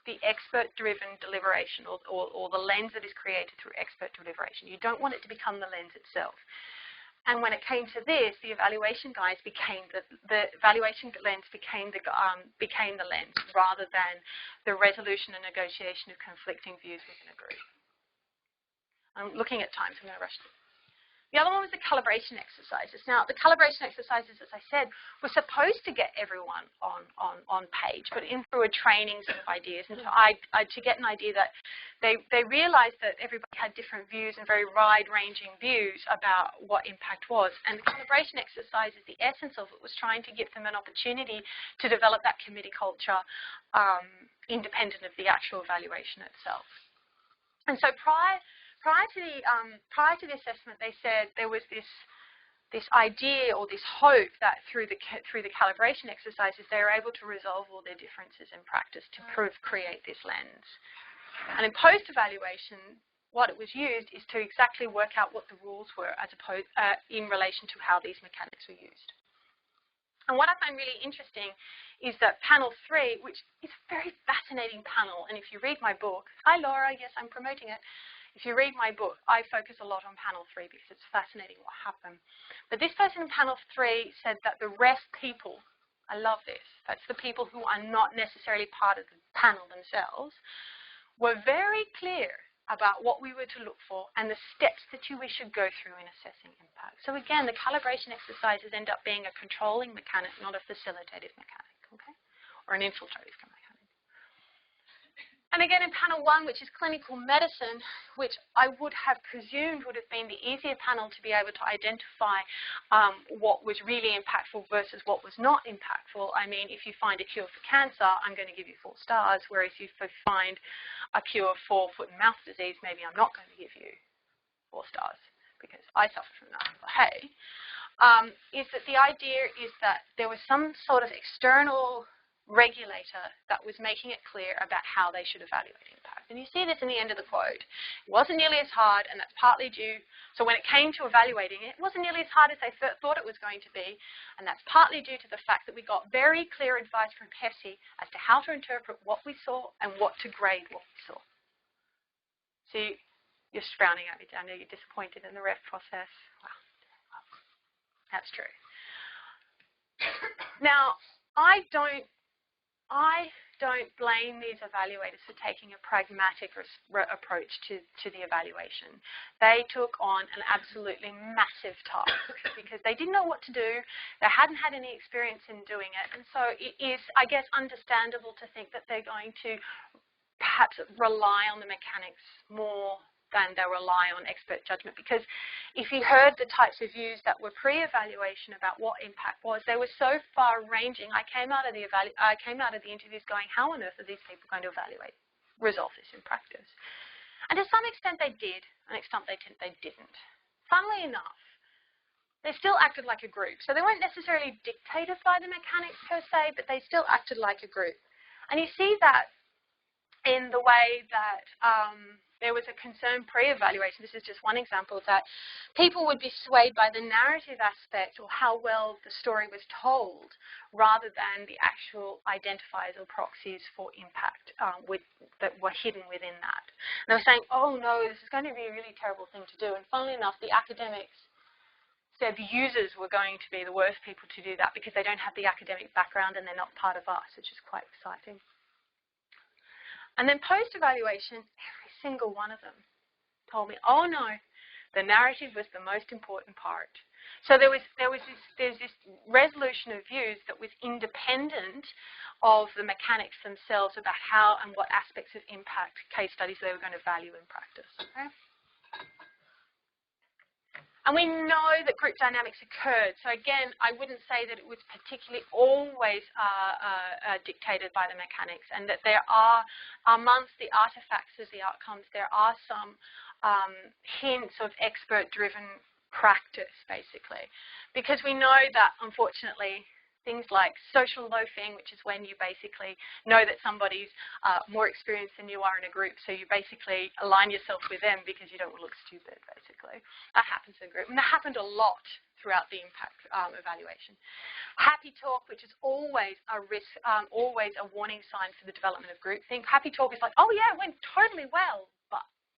the expert-driven deliberation or the lens that is created through expert deliberation. You don't want it to become the lens itself. And when it came to this, the evaluation guides became the evaluation lens became the lens rather than the resolution and negotiation of conflicting views within a group. I'm looking at time, so I'm going to rush through. The other one was the calibration exercises. Now, the calibration exercises, as I said, were supposed to get everyone on page, but in through a training sort of ideas. And so to get an idea that they realized that everybody had different views and very wide-ranging views about what impact was. And the calibration exercises, the essence of it was trying to give them an opportunity to develop that committee culture independent of the actual evaluation itself. And so prior to the assessment, they said there was this idea or this hope that through the calibration exercises, they were able to resolve all their differences in practice to create this lens. And in post-evaluation, what it was used is to exactly work out what the rules were as opposed in relation to how these mechanics were used. And what I find really interesting is that panel 3, which is a very fascinating panel, and if you read my book, hi Laura, yes, I'm promoting it. If you read my book, I focus a lot on panel 3 because it's fascinating what happened. But this person in panel 3 said that the REF people, I love this, that's the people who are not necessarily part of the panel themselves, were very clear about what we were to look for and the steps that we should go through in assessing impact. So again, the calibration exercises end up being a controlling mechanic, not a facilitative mechanic, okay? Or an infiltrative mechanic. And again, in panel 1, which is clinical medicine, which I would have presumed would have been the easier panel to be able to identify what was really impactful versus what was not impactful. I mean, if you find a cure for cancer, I'm going to give you 4 stars, whereas if you find a cure for foot and mouth disease, maybe I'm not going to give you 4 stars because I suffer from that. But hey, is that the idea is that there was some sort of external regulator that was making it clear about how they should evaluate impact. And you see this in the end of the quote. It wasn't nearly as hard, and that's partly due, so when it came to evaluating it, it wasn't nearly as hard as they thought it was going to be, and that's partly due to the fact that we got very clear advice from HESI as to how to interpret what we saw and what to grade what we saw. See, you're frowning at me, I know you're disappointed in the REF process. Wow, that's true. Now, I don't blame these evaluators for taking a pragmatic approach to the evaluation. They took on an absolutely massive task because they didn't know what to do. They hadn't had any experience in doing it. And so it is, I guess, understandable to think that they're going to perhaps rely on the mechanics more than they rely on expert judgment, because if you heard the types of views that were pre-evaluation about what impact was, they were so far-ranging. I came out of the interviews going, how on earth are these people going to resolve this in practice? And to some extent they did, and to an extent they didn't. Funnily enough, they still acted like a group. So they weren't necessarily dictated by the mechanics per se, but they still acted like a group. And you see that in the way that there was a concern pre-evaluation, this is just one example, that people would be swayed by the narrative aspect or how well the story was told rather than the actual identifiers or proxies for impact that were hidden within that. And they were saying, oh no, this is going to be a really terrible thing to do. And funnily enough, the academics said the users were going to be the worst people to do that because they don't have the academic background and they're not part of us, which is quite exciting. And then post-evaluation, every single one of them told me, oh no, the narrative was the most important part. So there's this resolution of views that was independent of the mechanics themselves about how and what aspects of impact case studies they were going to value in practice. Okay? And we know that group dynamics occurred. So again, I wouldn't say that it was particularly always dictated by the mechanics, and that there are, amongst the artefacts of the outcomes, there are some hints of expert-driven practice, basically. Because we know that, unfortunately, things like social loafing, which is when you basically know that somebody's more experienced than you are in a group, so you basically align yourself with them because you don't want to look stupid, basically. That happens in a group, and that happened a lot throughout the impact evaluation. Happy talk, which is always a risk, always a warning sign for the development of groupthink. Happy talk is like, oh yeah, it went totally well,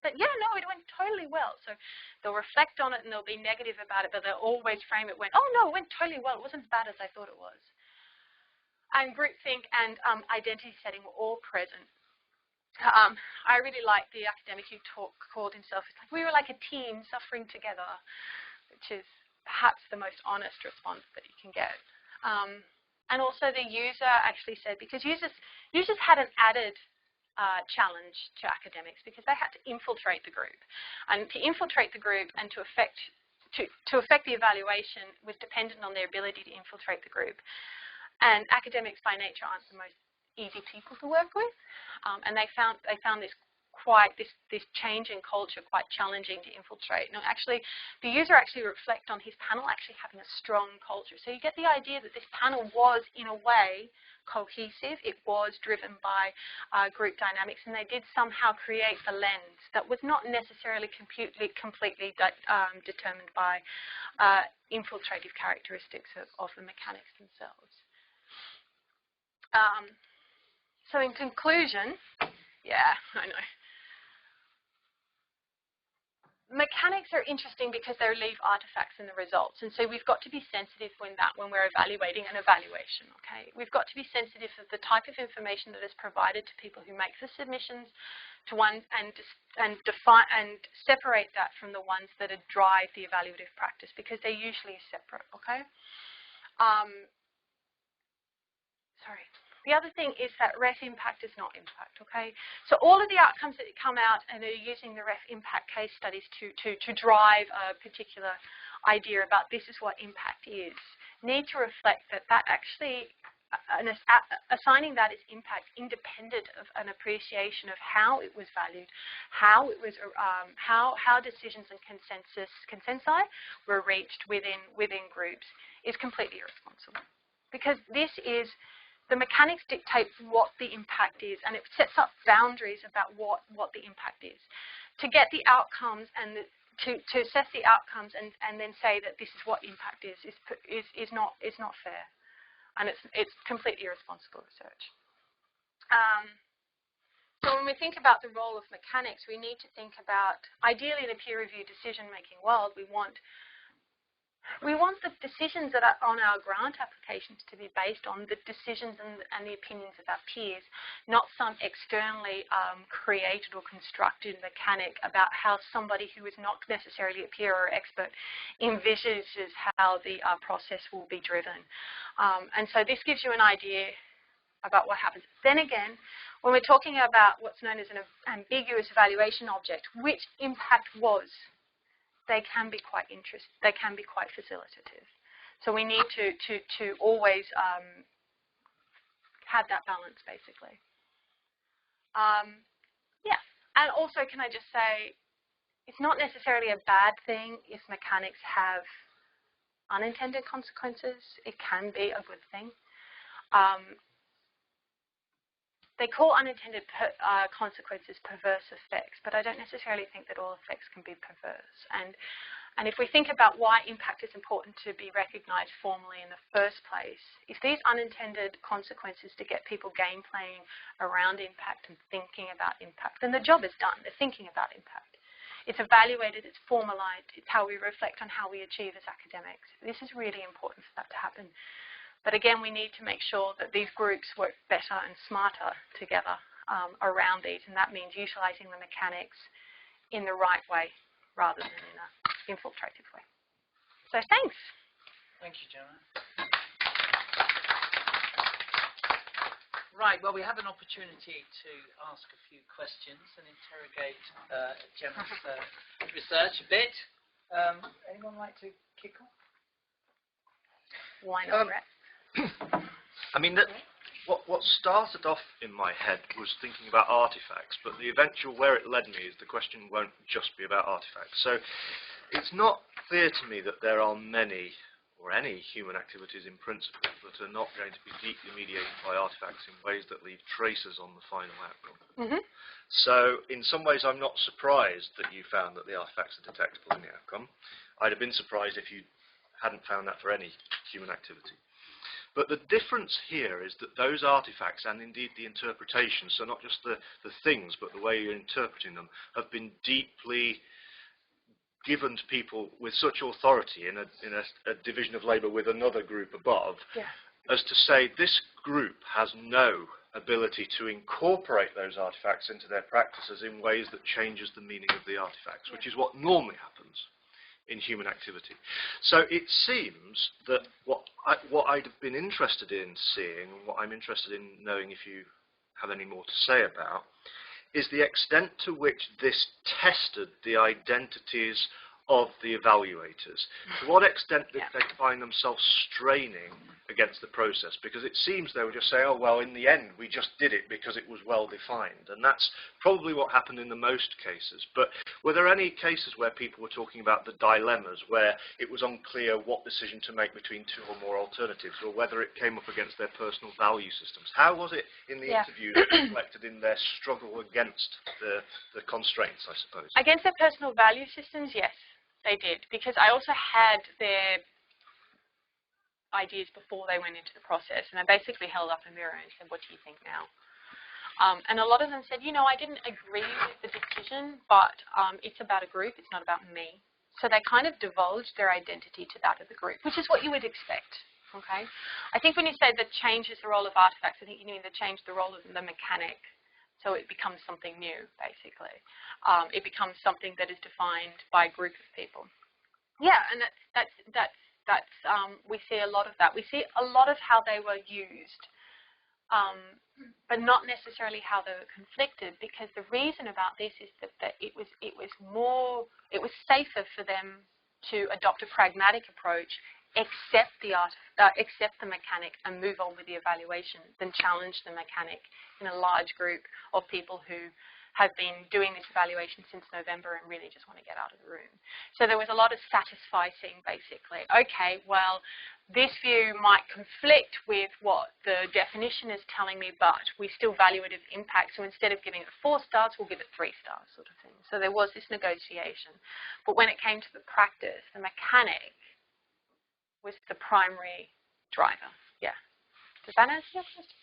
but yeah, no, it went totally well. So they'll reflect on it and they'll be negative about it, but they'll always frame it when, oh no, it went totally well. It wasn't as bad as I thought it was. And groupthink and identity setting were all present. I really like the academic who called himself, it's like, we were like a team suffering together, which is perhaps the most honest response that you can get. And also the user actually said, because users had an added challenge to academics because they had to infiltrate the group, and to infiltrate the group and to affect the evaluation was dependent on their ability to infiltrate the group. And academics by nature aren't the most easy people to work with, and they found this change in culture quite challenging to infiltrate. Now, actually, the user actually reflect on his panel actually having a strong culture. So you get the idea that this panel was, in a way, cohesive. It was driven by group dynamics, and they did somehow create a lens that was not necessarily completely determined by infiltrative characteristics of the mechanics themselves. So in conclusion, yeah, I know. Mechanics are interesting because they leave artifacts in the results, and so we've got to be sensitive when we're evaluating an evaluation. Okay, we've got to be sensitive of the type of information that is provided to people who make the submissions, to ones and define and separate that from the ones that drive the evaluative practice, because they're usually separate. Okay. Sorry. The other thing is that REF impact is not impact, okay? So all of the outcomes that come out and are using the REF impact case studies to drive a particular idea about this is what impact is, need to reflect that actually, assigning that as impact independent of an appreciation of how it was valued, how it was, how decisions and consensi were reached within groups is completely irresponsible. Because this is, the mechanics dictate what the impact is, and it sets up boundaries about what the impact is. To get the outcomes and to assess the outcomes and then say that this is what impact is not fair, and it's completely irresponsible research. So when we think about the role of mechanics, we need to think about, ideally in a peer-reviewed decision-making world, we want the decisions that are on our grant applications to be based on the decisions and the opinions of our peers, not some externally created or constructed mechanic about how somebody who is not necessarily a peer or expert envisages how the process will be driven. And so this gives you an idea about what happens. Then again, when we're talking about what's known as an ambiguous evaluation object, which impact was, they can be quite they can be quite facilitative. So we need to always have that balance, basically. Yeah, and also, can I just say, it's not necessarily a bad thing if mechanics have unintended consequences. It can be a good thing. they call unintended consequences perverse effects, but I don't necessarily think that all effects can be perverse. And if we think about why impact is important to be recognised formally in the first place, if these unintended consequences to get people game playing around impact and thinking about impact, then the job is done. They're thinking about impact. It's evaluated, it's formalised, it's how we reflect on how we achieve as academics. This is really important for that to happen. But again, we need to make sure that these groups work better and smarter together around these, and that means utilising the mechanics in the right way rather than in an infiltrative way. So thanks. Thank you, Gemma. Right, well, we have an opportunity to ask a few questions and interrogate Gemma's research a bit. Anyone like to kick off? Why not, Brett? I mean, what started off in my head was thinking about artifacts, but the eventual where it led me is the question won't just be about artifacts. So it's not clear to me that there are many or any human activities in principle that are not going to be deeply mediated by artifacts in ways that leave traces on the final outcome. Mm-hmm. So in some ways I'm not surprised that you found that the artifacts are detectable in the outcome. I'd have been surprised if you hadn't found that for any human activity. But the difference here is that those artifacts, and indeed the interpretations, so not just the things, but the way you're interpreting them, have been deeply given to people with such authority in a division of labour with another group above, as to say this group has no ability to incorporate those artifacts into their practices in ways that changes the meaning of the artifacts, which is what normally happens in human activity. So it seems that what I'd have been interested in seeing, and what I'm interested in knowing if you have any more to say about, is the extent to which this tested the identities of the evaluators. To what extent did they find themselves straining against the process? Because it seems they would just say, oh, well, in the end, we just did it because it was well defined. And that's probably what happened in the most cases. But were there any cases where people were talking about the dilemmas, where it was unclear what decision to make between two or more alternatives, or whether it came up against their personal value systems? How was it in the interviews reflected in their struggle against the constraints, I suppose? Against their personal value systems, yes. They did, because I also had their ideas before they went into the process, and I basically held up a mirror and said, what do you think now? And a lot of them said, you know, I didn't agree with the decision, but it's about a group, it's not about me. So they kind of divulged their identity to that of the group, which is what you would expect, okay? I think when you say that changes the role of artifacts, I think you mean that change the role of the mechanic. So it becomes something new, basically. It becomes something that is defined by a group of people. Yeah, and that's we see a lot of that. We see a lot of how they were used, but not necessarily how they were conflicted. Because the reason about this is that it was safer for them to adopt a pragmatic approach, accept the mechanic and move on with the evaluation than challenge the mechanic in a large group of people who have been doing this evaluation since November and really just want to get out of the room. So there was a lot of satisficing, basically. Okay, well, this view might conflict with what the definition is telling me, but we still value it as impact, so instead of giving it 4 stars, we'll give it 3 stars, sort of thing. So there was this negotiation. But when it came to the practice, the mechanic was the primary driver. Yeah. Does that answer your question?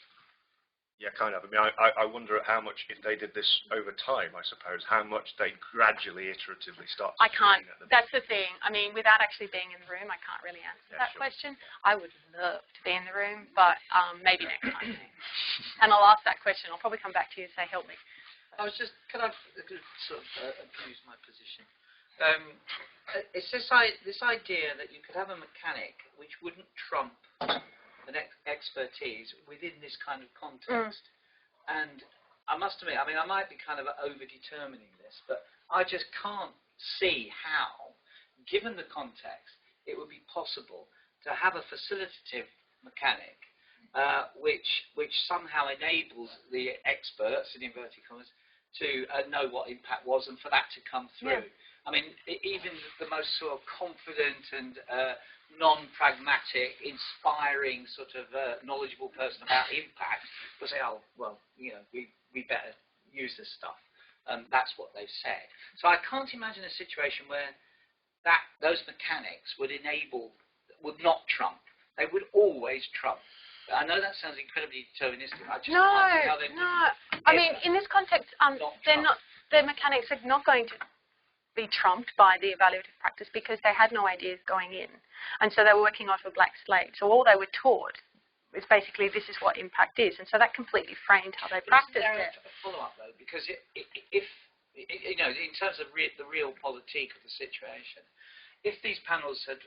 Yeah, kind of. I mean, I wonder how much, if they did this over time, I suppose, how much they gradually, iteratively start to... I can't. That's the thing. I mean, without actually being in the room, I can't really answer that question. I would love to be in the room, but maybe next time. And I'll ask that question. I'll probably come back to you and say, help me. I was just, can I sort of abuse my position? It's this idea that you could have a mechanic which wouldn't trump an expertise within this kind of context. And I must admit, I mean, I might be kind of over-determining this, but I just can't see how, given the context, it would be possible to have a facilitative mechanic which somehow enables the experts, in inverted commas, to know what impact was and for that to come through. I mean, even the most sort of confident and non-pragmatic, inspiring sort of knowledgeable person about impact will say, oh, well, you know, we better use this stuff. That's what they've said. So I can't imagine a situation where those mechanics would not trump. They would always trump. I know that sounds incredibly deterministic. I just can't see how they would. I mean, in this context, their mechanics are not going to be trumped by the evaluative practice because they had no ideas going in. And so they were working off a blank slate. So all they were taught is basically this is what impact is. And so that completely framed how they practiced it. A follow-up, though, because if you know, in terms of the real politique of the situation, if these panels had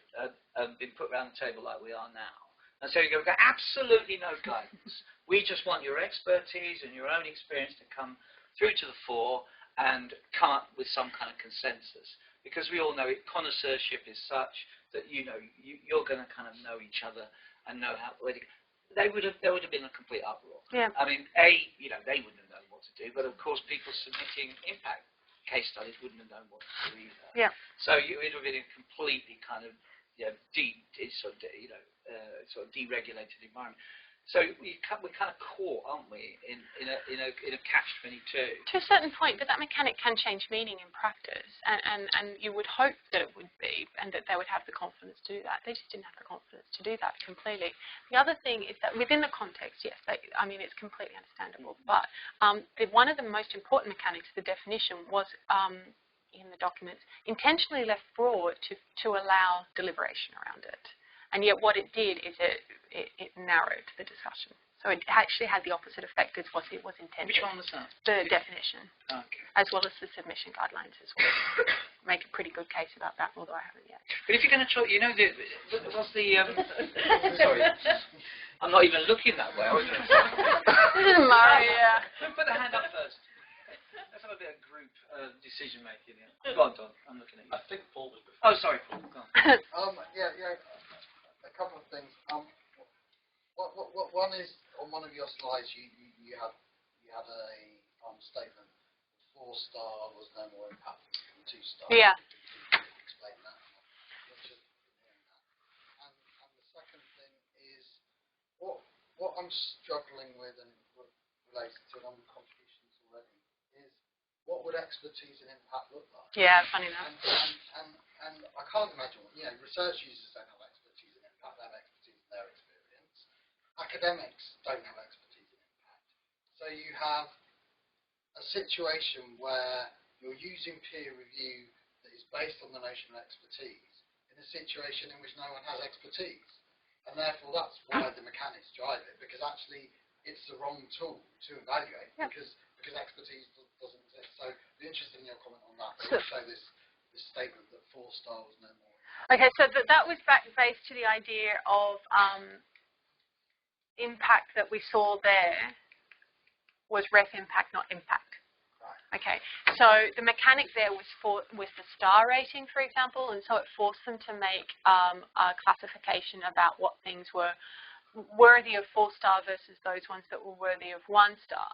been put around the table like we are now, and so you go, absolutely no guidance. We just want your expertise and your own experience to come through to the fore and come up with some kind of consensus. Because we all know connoisseurship is such that, you know, you're going to kind of know each other and know how. There would have been a complete uproar. Yeah. I mean, you know, they wouldn't have known what to do, but of course, people submitting impact case studies wouldn't have known what to do either. Yeah. So it would have been a completely kind of, you know, sort of deregulated environment. So we're kind of caught, aren't we, in a catch-22? To a certain point, but that mechanic can change meaning in practice, and you would hope that it would be, and that they would have the confidence to do that. They just didn't have the confidence to do that completely. The other thing is that within the context, yes, I mean, it's completely understandable, but one of the most important mechanics, the definition, was in the documents, intentionally left broad to allow deliberation around it. And yet what it did is it narrowed the discussion. So it actually had the opposite effect as what it was intended. Which one was that? The definition. Okay. As well as the submission guidelines as well. Make a pretty good case about that, although I haven't yet. But if you're going to try, you know, what's the... sorry. I'm not even looking that way. I was going to say... This is Murray, yeah. Put the hand up first. Let's have a bit of group decision-making here. Go on, Don. I'm looking at you. I think Paul was before. Oh, sorry, Paul. Go on. Yeah. A couple of things. One is on one of your slides. You had a statement. 4-star was no more impactful than 2-star. Yeah. Explain that. And the second thing is what I'm struggling with and relates to a number of contributions already is what would expertise and impact look like? Yeah, funny enough. And I can't imagine. You know, research users don't have expertise and impact. They have expertise in their experience. Academics don't have expertise in impact. So you have a situation where you're using peer review that is based on the notion of expertise in a situation in which no one has expertise. And therefore that's why the mechanics drive it, because actually it's the wrong tool to evaluate, because expertise doesn't exist. So I'd be interested in your comment on that. But also this statement that 4-star was no more. Okay, so that was based to the idea of impact that we saw there was REF impact, not impact. Right. Okay, so the mechanic there was the star rating, for example, and so it forced them to make a classification about what things were worthy of 4-star versus those ones that were worthy of 1-star.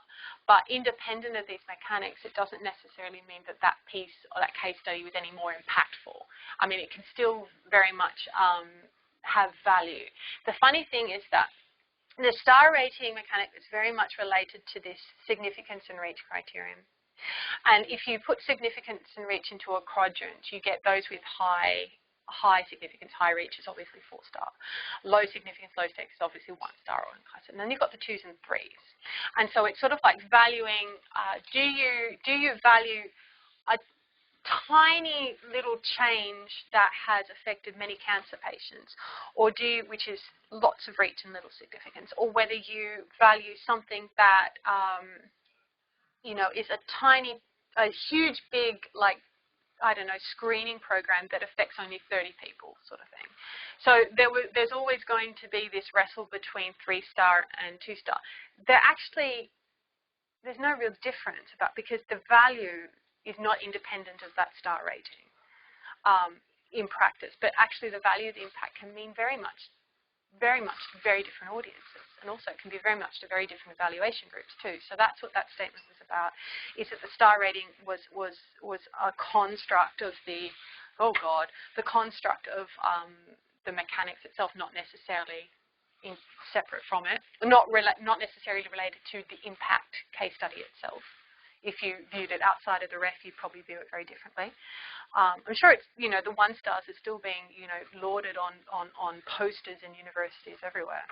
But independent of these mechanics, it doesn't necessarily mean that that piece or that case study was any more impactful. I mean, it can still very much have value. The funny thing is that the star rating mechanic is very much related to this significance and reach criterion. And if you put significance and reach into a quadrant, you get those with high significance, high reach is obviously 4-star. Low significance, low stakes is obviously 1-star or unclassified. And then you've got the 2s and 3s. And so it's sort of like valuing, do you value a tiny little change that has affected many cancer patients, or which is lots of reach and little significance, or whether you value something that, you know, is a huge, big, like, I don't know, screening program that affects only 30 people, sort of thing. So there's always going to be this wrestle between 3-star and 2-star. There's no real difference because the value is not independent of that star rating in practice. But actually the value of the impact can mean very much very much very different audiences, and also it can be very much to very different evaluation groups too. So that's what that statement was about, is that the star rating was a construct of the, the construct of the mechanics itself, not necessarily separate from it, not necessarily related to the impact case study itself. If you viewed it outside of the REF, you'd probably view it very differently. I'm sure it's, the 1 stars is still being, lauded on posters in universities everywhere.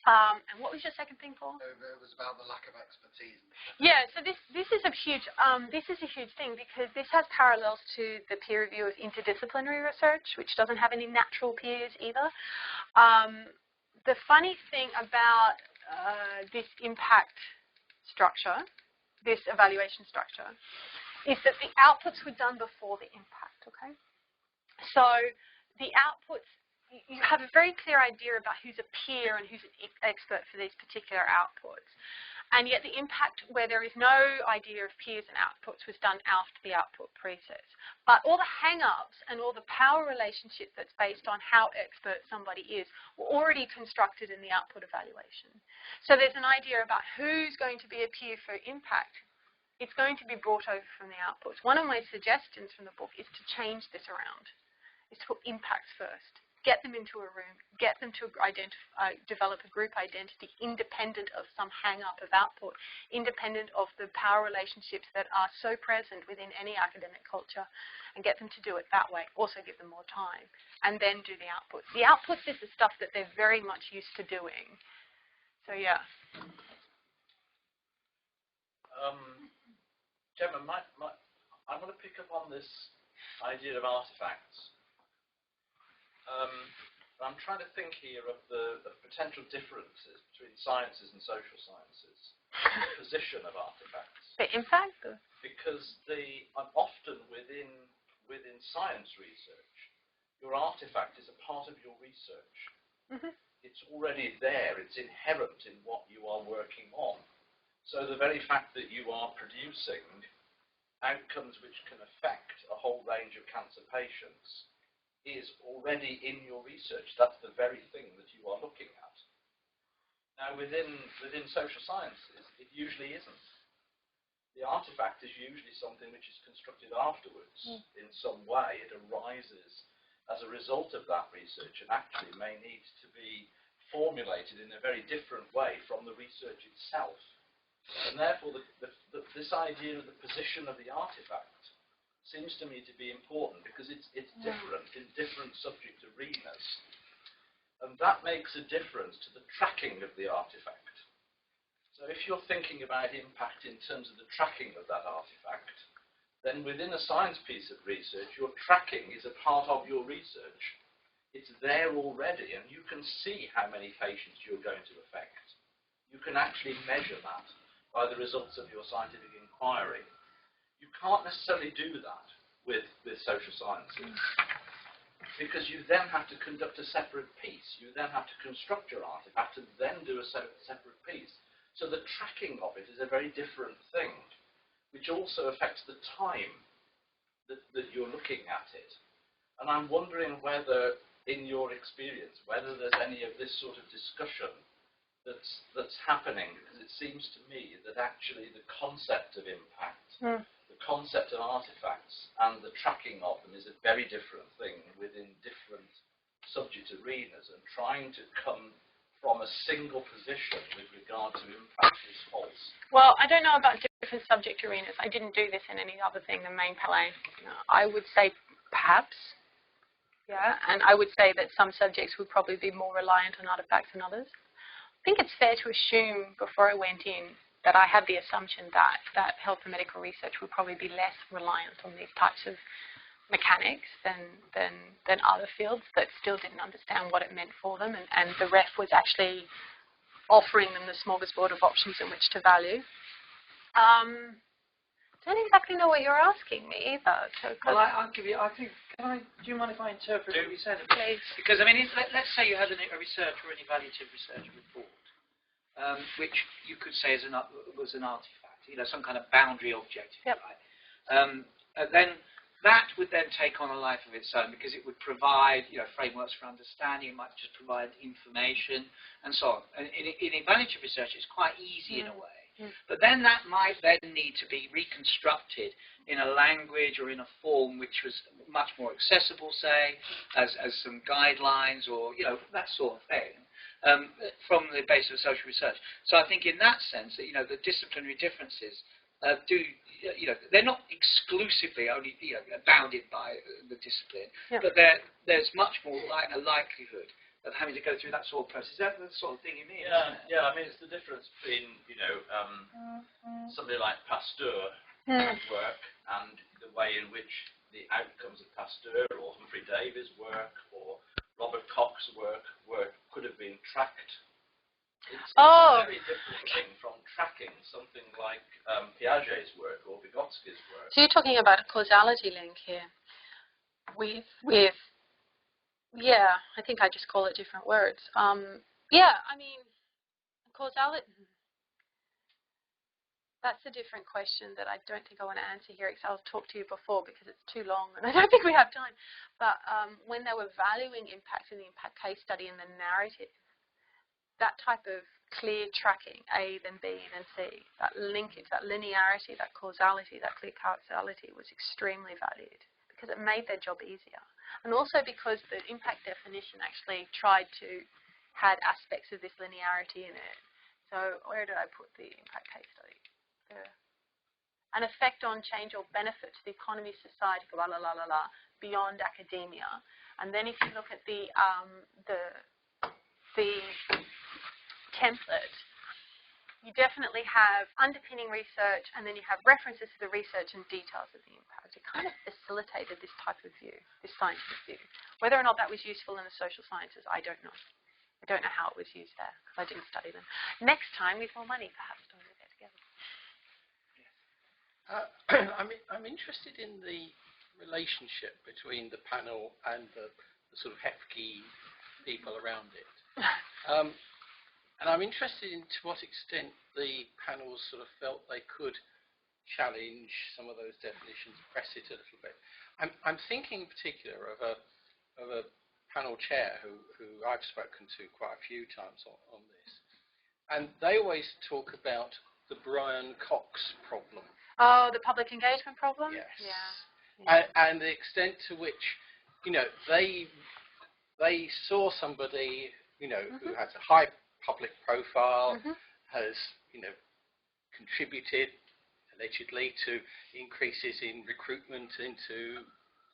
And what was your second thing, Paul? It was about the lack of expertise. Yeah, so this is a huge thing, because this has parallels to the peer review of interdisciplinary research, which doesn't have any natural peers either. The funny thing about this impact structure, this evaluation structure, is that the outputs were done before the impact, okay? So the outputs, you have a very clear idea about who's a peer and who's an expert for these particular outputs. And yet the impact, where there is no idea of peers and outputs, was done after the output process. But all the hang-ups and all the power relationship that's based on how expert somebody is were already constructed in the output evaluation. So there's an idea about who's going to be a peer for impact. It's going to be brought over from the outputs. One of my suggestions from the book is to change this around, is to put impacts first. Get them into a room, get them to develop a group identity independent of some hang-up of output, independent of the power relationships that are so present within any academic culture, and get them to do it that way. Also give them more time, and then do the outputs. The outputs is the stuff that they're very much used to doing. So, yeah. Gemma, I want to pick up on this idea of artefacts. I'm trying to think here of the potential differences between sciences and social sciences, the position of artefacts. The impact? Because often within science research, your artefact is a part of your research. Mm-hmm. It's already there. It's inherent in what you are working on. So the very fact that you are producing outcomes which can affect a whole range of cancer patients is already in your research. That's the very thing that you are looking at. Now, within social sciences, it usually isn't. The artefact is usually something which is constructed afterwards in some way. It arises as a result of that research and actually may need to be formulated in a very different way from the research itself. And therefore, this idea of the position of the artefact seems to me to be important, because it's different in different subject arenas. And that makes a difference to the tracking of the artefact. So if you're thinking about impact in terms of the tracking of that artefact, then within a science piece of research, your tracking is a part of your research. It's there already, and you can see how many patients you're going to affect. You can actually measure that by the results of your scientific inquiry. You can't necessarily do that with social sciences, because you then have to conduct a separate piece. You then have to construct your artifact and then do a separate piece. So the tracking of it is a very different thing, which also affects the time that you're looking at it. And I'm wondering whether, in your experience, whether there's any of this sort of discussion that's happening, because it seems to me that actually the concept of impact, the concept of artifacts, and the tracking of them is a very different thing within different subject arenas, and trying to come from a single position with regard to impact is false. Well, I don't know about different subject arenas. I didn't do this in any other thing than main play. I would say perhaps, yeah, and I would say that some subjects would probably be more reliant on artifacts than others. I think it's fair to assume, before I went in, that I had the assumption that health and medical research would probably be less reliant on these types of mechanics than other fields that still didn't understand what it meant for them, and the REF was actually offering them the smorgasbord of options in which to value. I don't exactly know what you're asking me either. So well, I'll give you. I think. Do you mind if I interpret what you said? Please. Because I mean, let's say you had a research or an evaluative research report, which you could say was an artifact, some kind of boundary objective, yep. right? Then that would then take on a life of its own because it would provide, frameworks for understanding. It might just provide information and so on. And in evaluative research, it's quite easy in a way. But then that might then need to be reconstructed in a language or in a form which was much more accessible, say, as some guidelines or, that sort of thing, from the basis of social research. So I think in that sense, that, the disciplinary differences they're not exclusively only, bounded by the discipline, but there's much more like a likelihood of having to go through that sort of process. Is that the sort of thing you mean? Yeah. I mean, it's the difference between, somebody like Pasteur work and the way in which the outcomes of Pasteur or Humphrey Davy's work or Robert Koch's work could have been tracked. It's a very different thing from tracking something like Piaget's work or Vygotsky's work. So you're talking about a causality link here yeah, I think I just call it different words. Yeah, I mean, causality, that's a different question that I don't think I want to answer here, because I'll talk to you before because it's too long and I don't think we have time. But when they were valuing impact in the impact case study and the narrative, that type of clear tracking, A, then B, then C, that linkage, that linearity, that causality, that clear causality was extremely valued because it made their job easier. And also because the impact definition actually tried to had aspects of this linearity in it. So where did I put the impact case study? There. An effect on change or benefit to the economy, society, blah, blah, blah, blah, blah, beyond academia. And then if you look at the template, you definitely have underpinning research, and then you have references to the research and details of the impact. It kind of facilitated this type of view, this scientific view. Whether or not that was useful in the social sciences, I don't know. I don't know how it was used there, because I didn't study them. Next time, with more money, perhaps we'll get together. I'm interested in the relationship between the panel and the sort of hefty people around it. And I'm interested in to what extent the panels sort of felt they could challenge some of those definitions, press it a little bit. I'm thinking in particular of a panel chair who I've spoken to quite a few times on this. And they always talk about the Brian Cox problem. Oh, the public engagement problem? Yes. Yeah. And the extent to which, they saw somebody, who has a high public profile, has, contributed allegedly to increases in recruitment into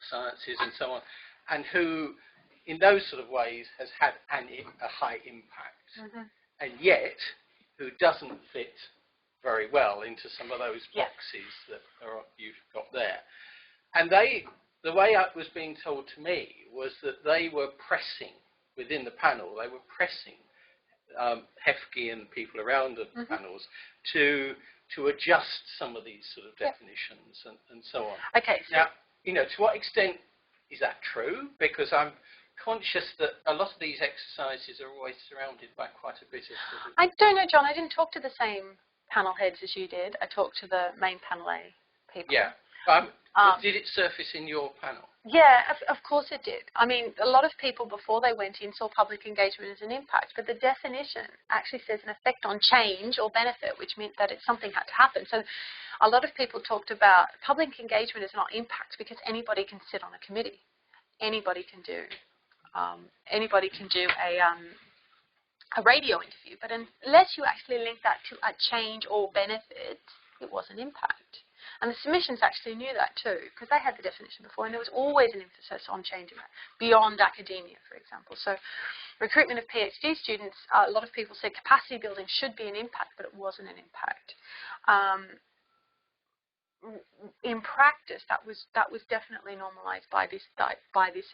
sciences and so on, and who, in those sort of ways, has had a high impact, and yet who doesn't fit very well into some of those boxes that you've got there. And the way it was being told to me was that they were pressing within the panel, they were pressing Hefke and people around the panels to adjust some of these sort of definitions and so on. Okay. So now, to what extent is that true? Because I'm conscious that a lot of these exercises are always surrounded by quite a bit of... I don't know, John. I didn't talk to the same panel heads as you did. I talked to the main panel A people. Yeah. Did it surface in your panel? Yeah, of course it did. I mean, a lot of people before they went in saw public engagement as an impact, but the definition actually says an effect on change or benefit, which means that something had to happen. So a lot of people talked about public engagement is not impact because anybody can sit on a committee. Anybody can do a radio interview, but unless you actually link that to a change or benefit, it was an impact. And the submissions actually knew that too, because they had the definition before, and there was always an emphasis on change beyond academia, for example. So recruitment of PhD students, a lot of people said capacity building should be an impact, but it wasn't an impact. In practice, that was definitely normalized by this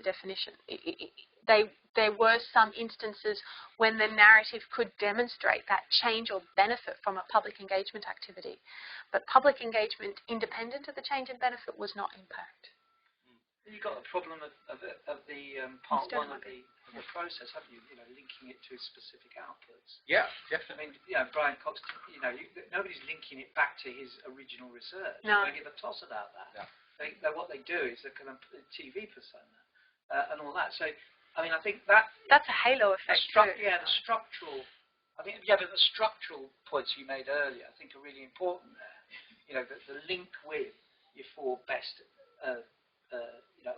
definition. There were some instances when the narrative could demonstrate that change or benefit from a public engagement activity, but public engagement independent of the change and benefit was not impact. You've got a problem of the part one of the process, haven't you? Linking it to specific outputs. Yeah, definitely. I mean, Brian Cox, nobody's linking it back to his original research. No. Don't give a toss about that. Yeah. what they do is they're kind of TV persona and all that. So, I mean, I think that's a halo effect. The structural. I think, but the structural points you made earlier, I think, are really important there. You know, the link with your four best,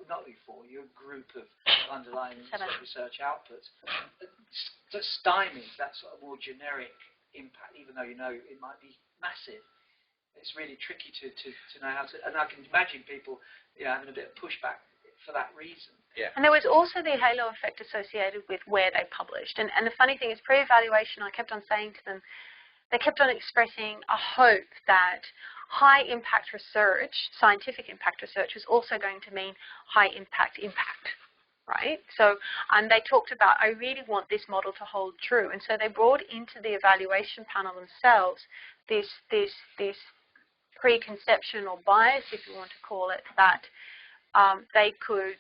not your four, your group of underlying research outputs, that stymies that sort of more generic impact, even though it might be massive. It's really tricky to know how to, and I can imagine people having a bit of pushback for that reason. Yeah. And there was also the halo effect associated with where they published. And the funny thing is, pre-evaluation, I kept on saying to them, they kept on expressing a hope that high impact research, scientific impact research, was also going to mean high impact, right? So, and they talked about, I really want this model to hold true. And so they brought into the evaluation panel themselves this preconception or bias, if you want to call it, that they could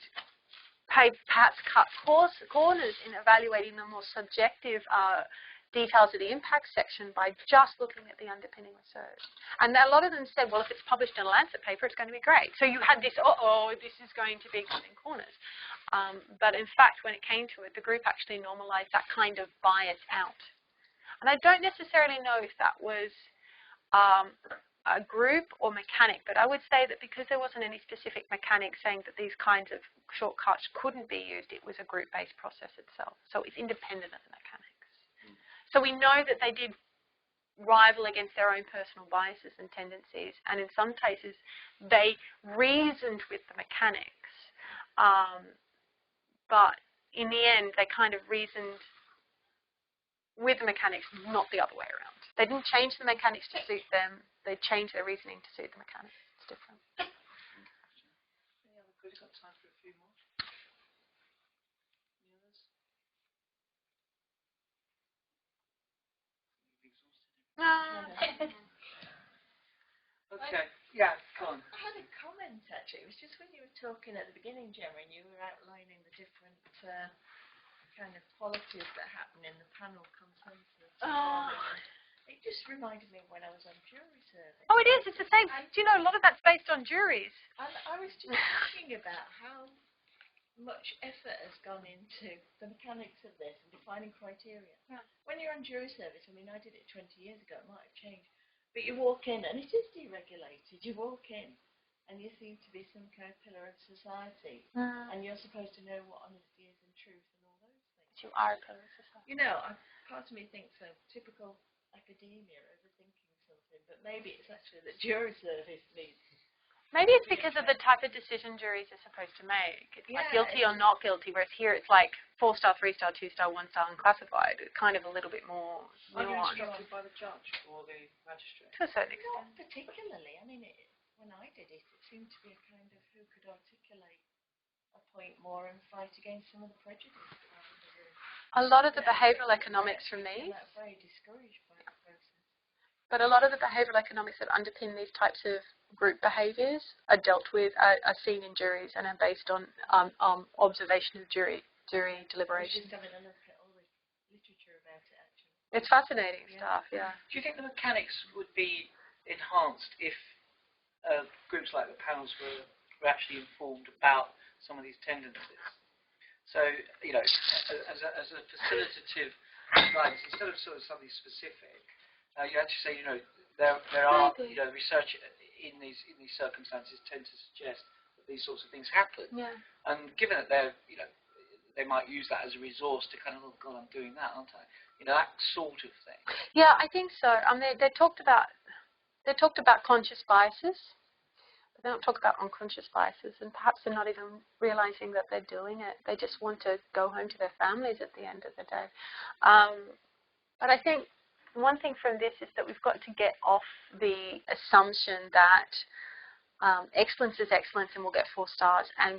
perhaps cut corners in evaluating the more subjective details of the impact section by just looking at the underpinning research. And a lot of them said, well, if it's published in a Lancet paper, it's going to be great. So you had this, this is going to be cutting corners. But in fact, when it came to it, the group actually normalized that kind of bias out. And I don't necessarily know if that was a group or mechanic, but I would say that because there wasn't any specific mechanic saying that these kinds of shortcuts couldn't be used, it was a group-based process itself. So it's independent of the mechanics. So we know that they did rival against their own personal biases and tendencies, and in some cases they reasoned with the mechanics, but in the end they kind of reasoned with the mechanics, not the other way around. They didn't change the mechanics to suit them, they changed their reasoning to suit the mechanics. It's different. We've got time for a few more. Okay, yeah, go on. I had a comment actually. It was just when you were talking at the beginning, Gemma, and you were outlining the different kind of qualities that happen in the panel consensus. It just reminded me of when I was on jury service. Oh, it is. It's the same. Do you know, a lot of that's based on juries. And I was just thinking about how much effort has gone into the mechanics of this and defining criteria. Yeah. When you're on jury service, I mean, I did it 20 years ago, it might have changed, but you walk in and it is deregulated. You walk in and you seem to be some kind of pillar of society, and you're supposed to know what honesty is and truth and all those things. You are a pillar of society. You know, part of me thinks so, typical academia, overthinking something, but maybe it's actually that jury service needs. Maybe it's because of the type of decision juries are supposed to make. It's like guilty or not guilty, whereas here it's like 4-star, 3-star, 2-star, 1-star unclassified. It's kind of a little bit more nuanced. Are you instructed by the judge or the magistrate? To a certain extent. Not particularly. I mean, when I did it, it seemed to be a kind of who could articulate a point more and fight against some of the prejudice. A lot of the behavioural economics from these. I'm very discouraged by the process. But a lot of the behavioural economics that underpin these types of group behaviours are dealt with, are seen in juries and are based on observation of jury deliberations. Just having a look at all the literature about it, actually. It's fascinating stuff, yeah. Do you think the mechanics would be enhanced if groups like the panels were actually informed about some of these tendencies? So, you know, as a facilitative guidance, instead of sort of something specific, you actually say, you know, there are, you know, research in these circumstances tend to suggest that these sorts of things happen. Yeah. And given that they're, you know, they might use that as a resource to kind of, oh God, I'm doing that, aren't I? You know, that sort of thing. Yeah, I think so. They talked about conscious biases, but they don't talk about unconscious biases, and perhaps they're not even realizing that they're doing it. They just want to go home to their families at the end of the day. But I think one thing from this is that we've got to get off the assumption that excellence is excellence and we'll get 4 stars, and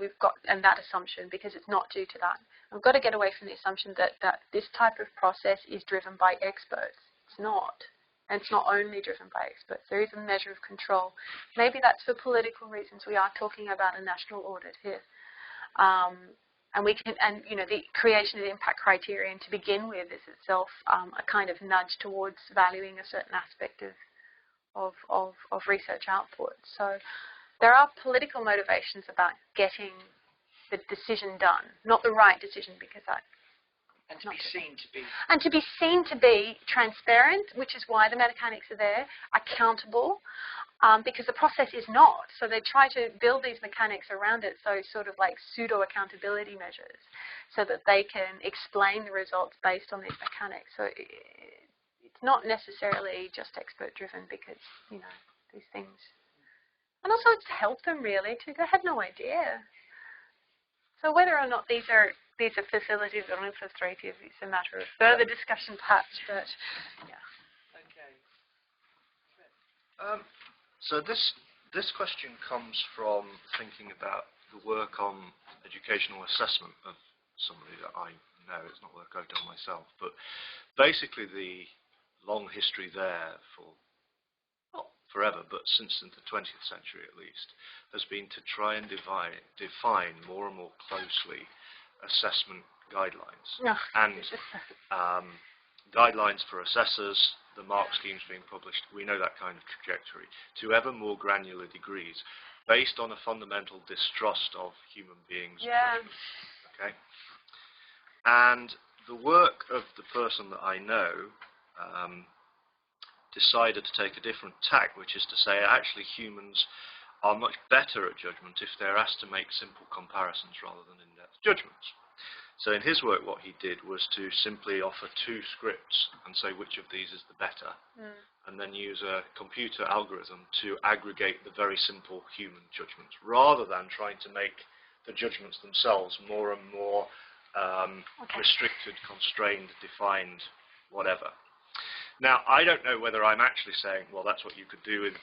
that assumption, because it's not due to that. We've got to get away from the assumption that this type of process is driven by experts. It's not. And it's not only driven by experts. There is a measure of control. Maybe that's for political reasons. We are talking about a national audit here. And you know, the creation of the impact criterion to begin with is itself a kind of nudge towards valuing a certain aspect of research output. So There are political motivations about getting the decision done, not the right decision, because and to be seen to be. And to be seen to be transparent, which is why the mechanics are there, accountable, because the process is not. So they try to build these mechanics around it, so sort of like pseudo-accountability measures, so that they can explain the results based on these mechanics. So it's not necessarily just expert-driven, because, you know, these things. And also it's to help them, really, to they have no idea. So whether or not these are facilities or infrastructures, it's a matter of further discussion perhaps, but yeah. Okay. So this question comes from thinking about the work on educational assessment of somebody that I know. It's not work I've done myself, but basically the long history there for not forever, but since the 20th century at least, has been to try and define more and more closely assessment guidelines and guidelines for assessors, the mark schemes being published. We know that kind of trajectory to ever more granular degrees based on a fundamental distrust of human beings. Yeah. Okay. And the work of the person that I know decided to take a different tack, which is to say actually humans are much better at judgment if they're asked to make simple comparisons rather than in-depth judgments. So in his work what he did was to simply offer two scripts and say which of these is the better, and then use a computer algorithm to aggregate the very simple human judgments, rather than trying to make the judgments themselves more and more restricted, constrained, defined, whatever. Now, I don't know whether I'm actually saying, well, that's what you could do with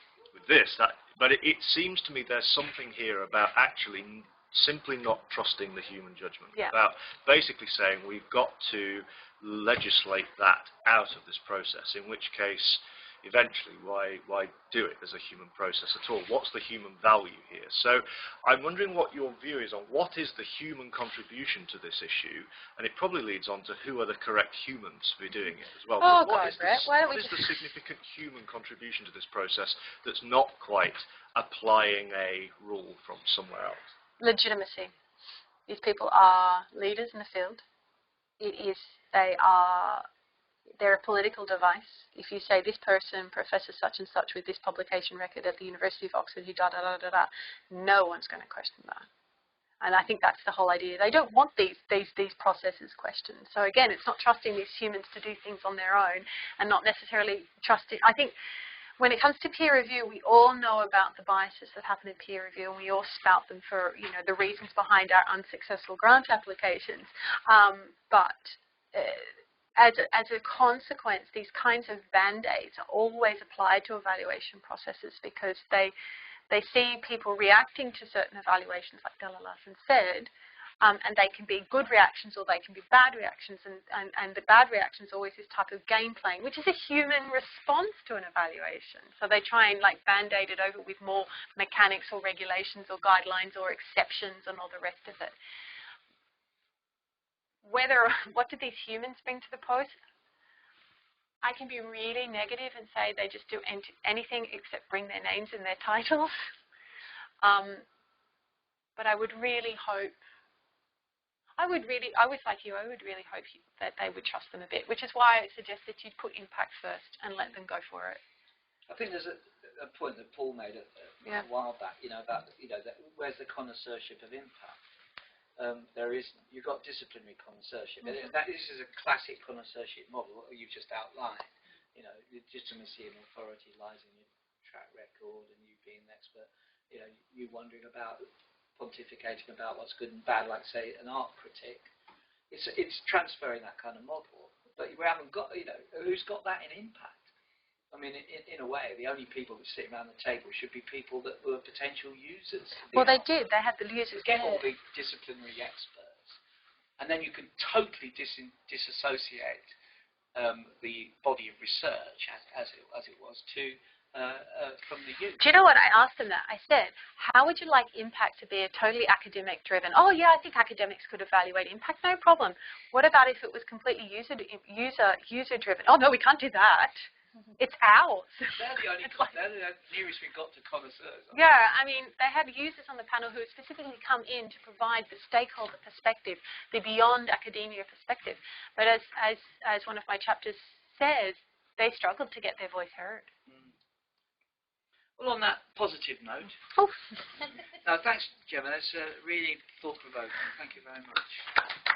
this, but it seems to me there's something here about actually simply not trusting the human judgment, about basically saying we've got to legislate that out of this process, in which case, eventually, why do it as a human process at all? What's the human value here? So I'm wondering what your view is on what is the human contribution to this issue, and it probably leads on to who are the correct humans to be doing it as well. Oh, what God, Brett, why don't we is the significant human contribution to this process that's not quite applying a rule from somewhere else? Legitimacy. These people are leaders in the field. They're a political device. If you say this person, Professor such and such with this publication record at the University of Oxford, who da-da-da-da-da, no one's going to question that. And I think that's the whole idea. They don't want these processes questioned. So again, it's not trusting these humans to do things on their own, and not necessarily trusting. I think when it comes to peer review, we all know about the biases that happen in peer review, and we all spout them for, you know, the reasons behind our unsuccessful grant applications. As a consequence, these kinds of band-aids are always applied to evaluation processes, because they see people reacting to certain evaluations, like Della Larsen said, and they can be good reactions or they can be bad reactions, and the bad reaction is always this type of game playing, which is a human response to an evaluation. So they try and like band-aid it over with more mechanics or regulations or guidelines or exceptions and all the rest of it. What did these humans bring to the post? I can be really negative and say they just do anything except bring their names and their titles. But I would really hope, I was like you, I would really hope that they would trust them a bit, which is why I suggest that you put impact first and let them go for it. I think there's a point that Paul made a while back, about where's the connoisseurship of impact? You've got disciplinary connoisseurship. Mm-hmm. This is a classic connoisseurship model that you've just outlined. Legitimacy and authority lies in your track record and you being an expert. You wondering about, pontificating about what's good and bad, like say an art critic. It's transferring that kind of model, but we haven't got. Who's got that in impact? I mean, in a way, the only people that sit around the table should be people that were potential users. Well, they did. They had the users. Get all the disciplinary experts, and then you can totally disassociate the body of research as it was from the use. Do you know what I asked them that? I said, how would you like impact to be a totally academic-driven? Oh, yeah, I think academics could evaluate impact. No problem. What about if it was completely user-driven? Oh, no, we can't do that. It's ours. They're the nearest we got to connoisseurs. Yeah, I mean, they had users on the panel who had specifically come in to provide the stakeholder perspective, the beyond academia perspective. But as one of my chapters says, they struggled to get their voice heard. Well, on that positive note, thanks, Gemma. That's really thought-provoking. Thank you very much.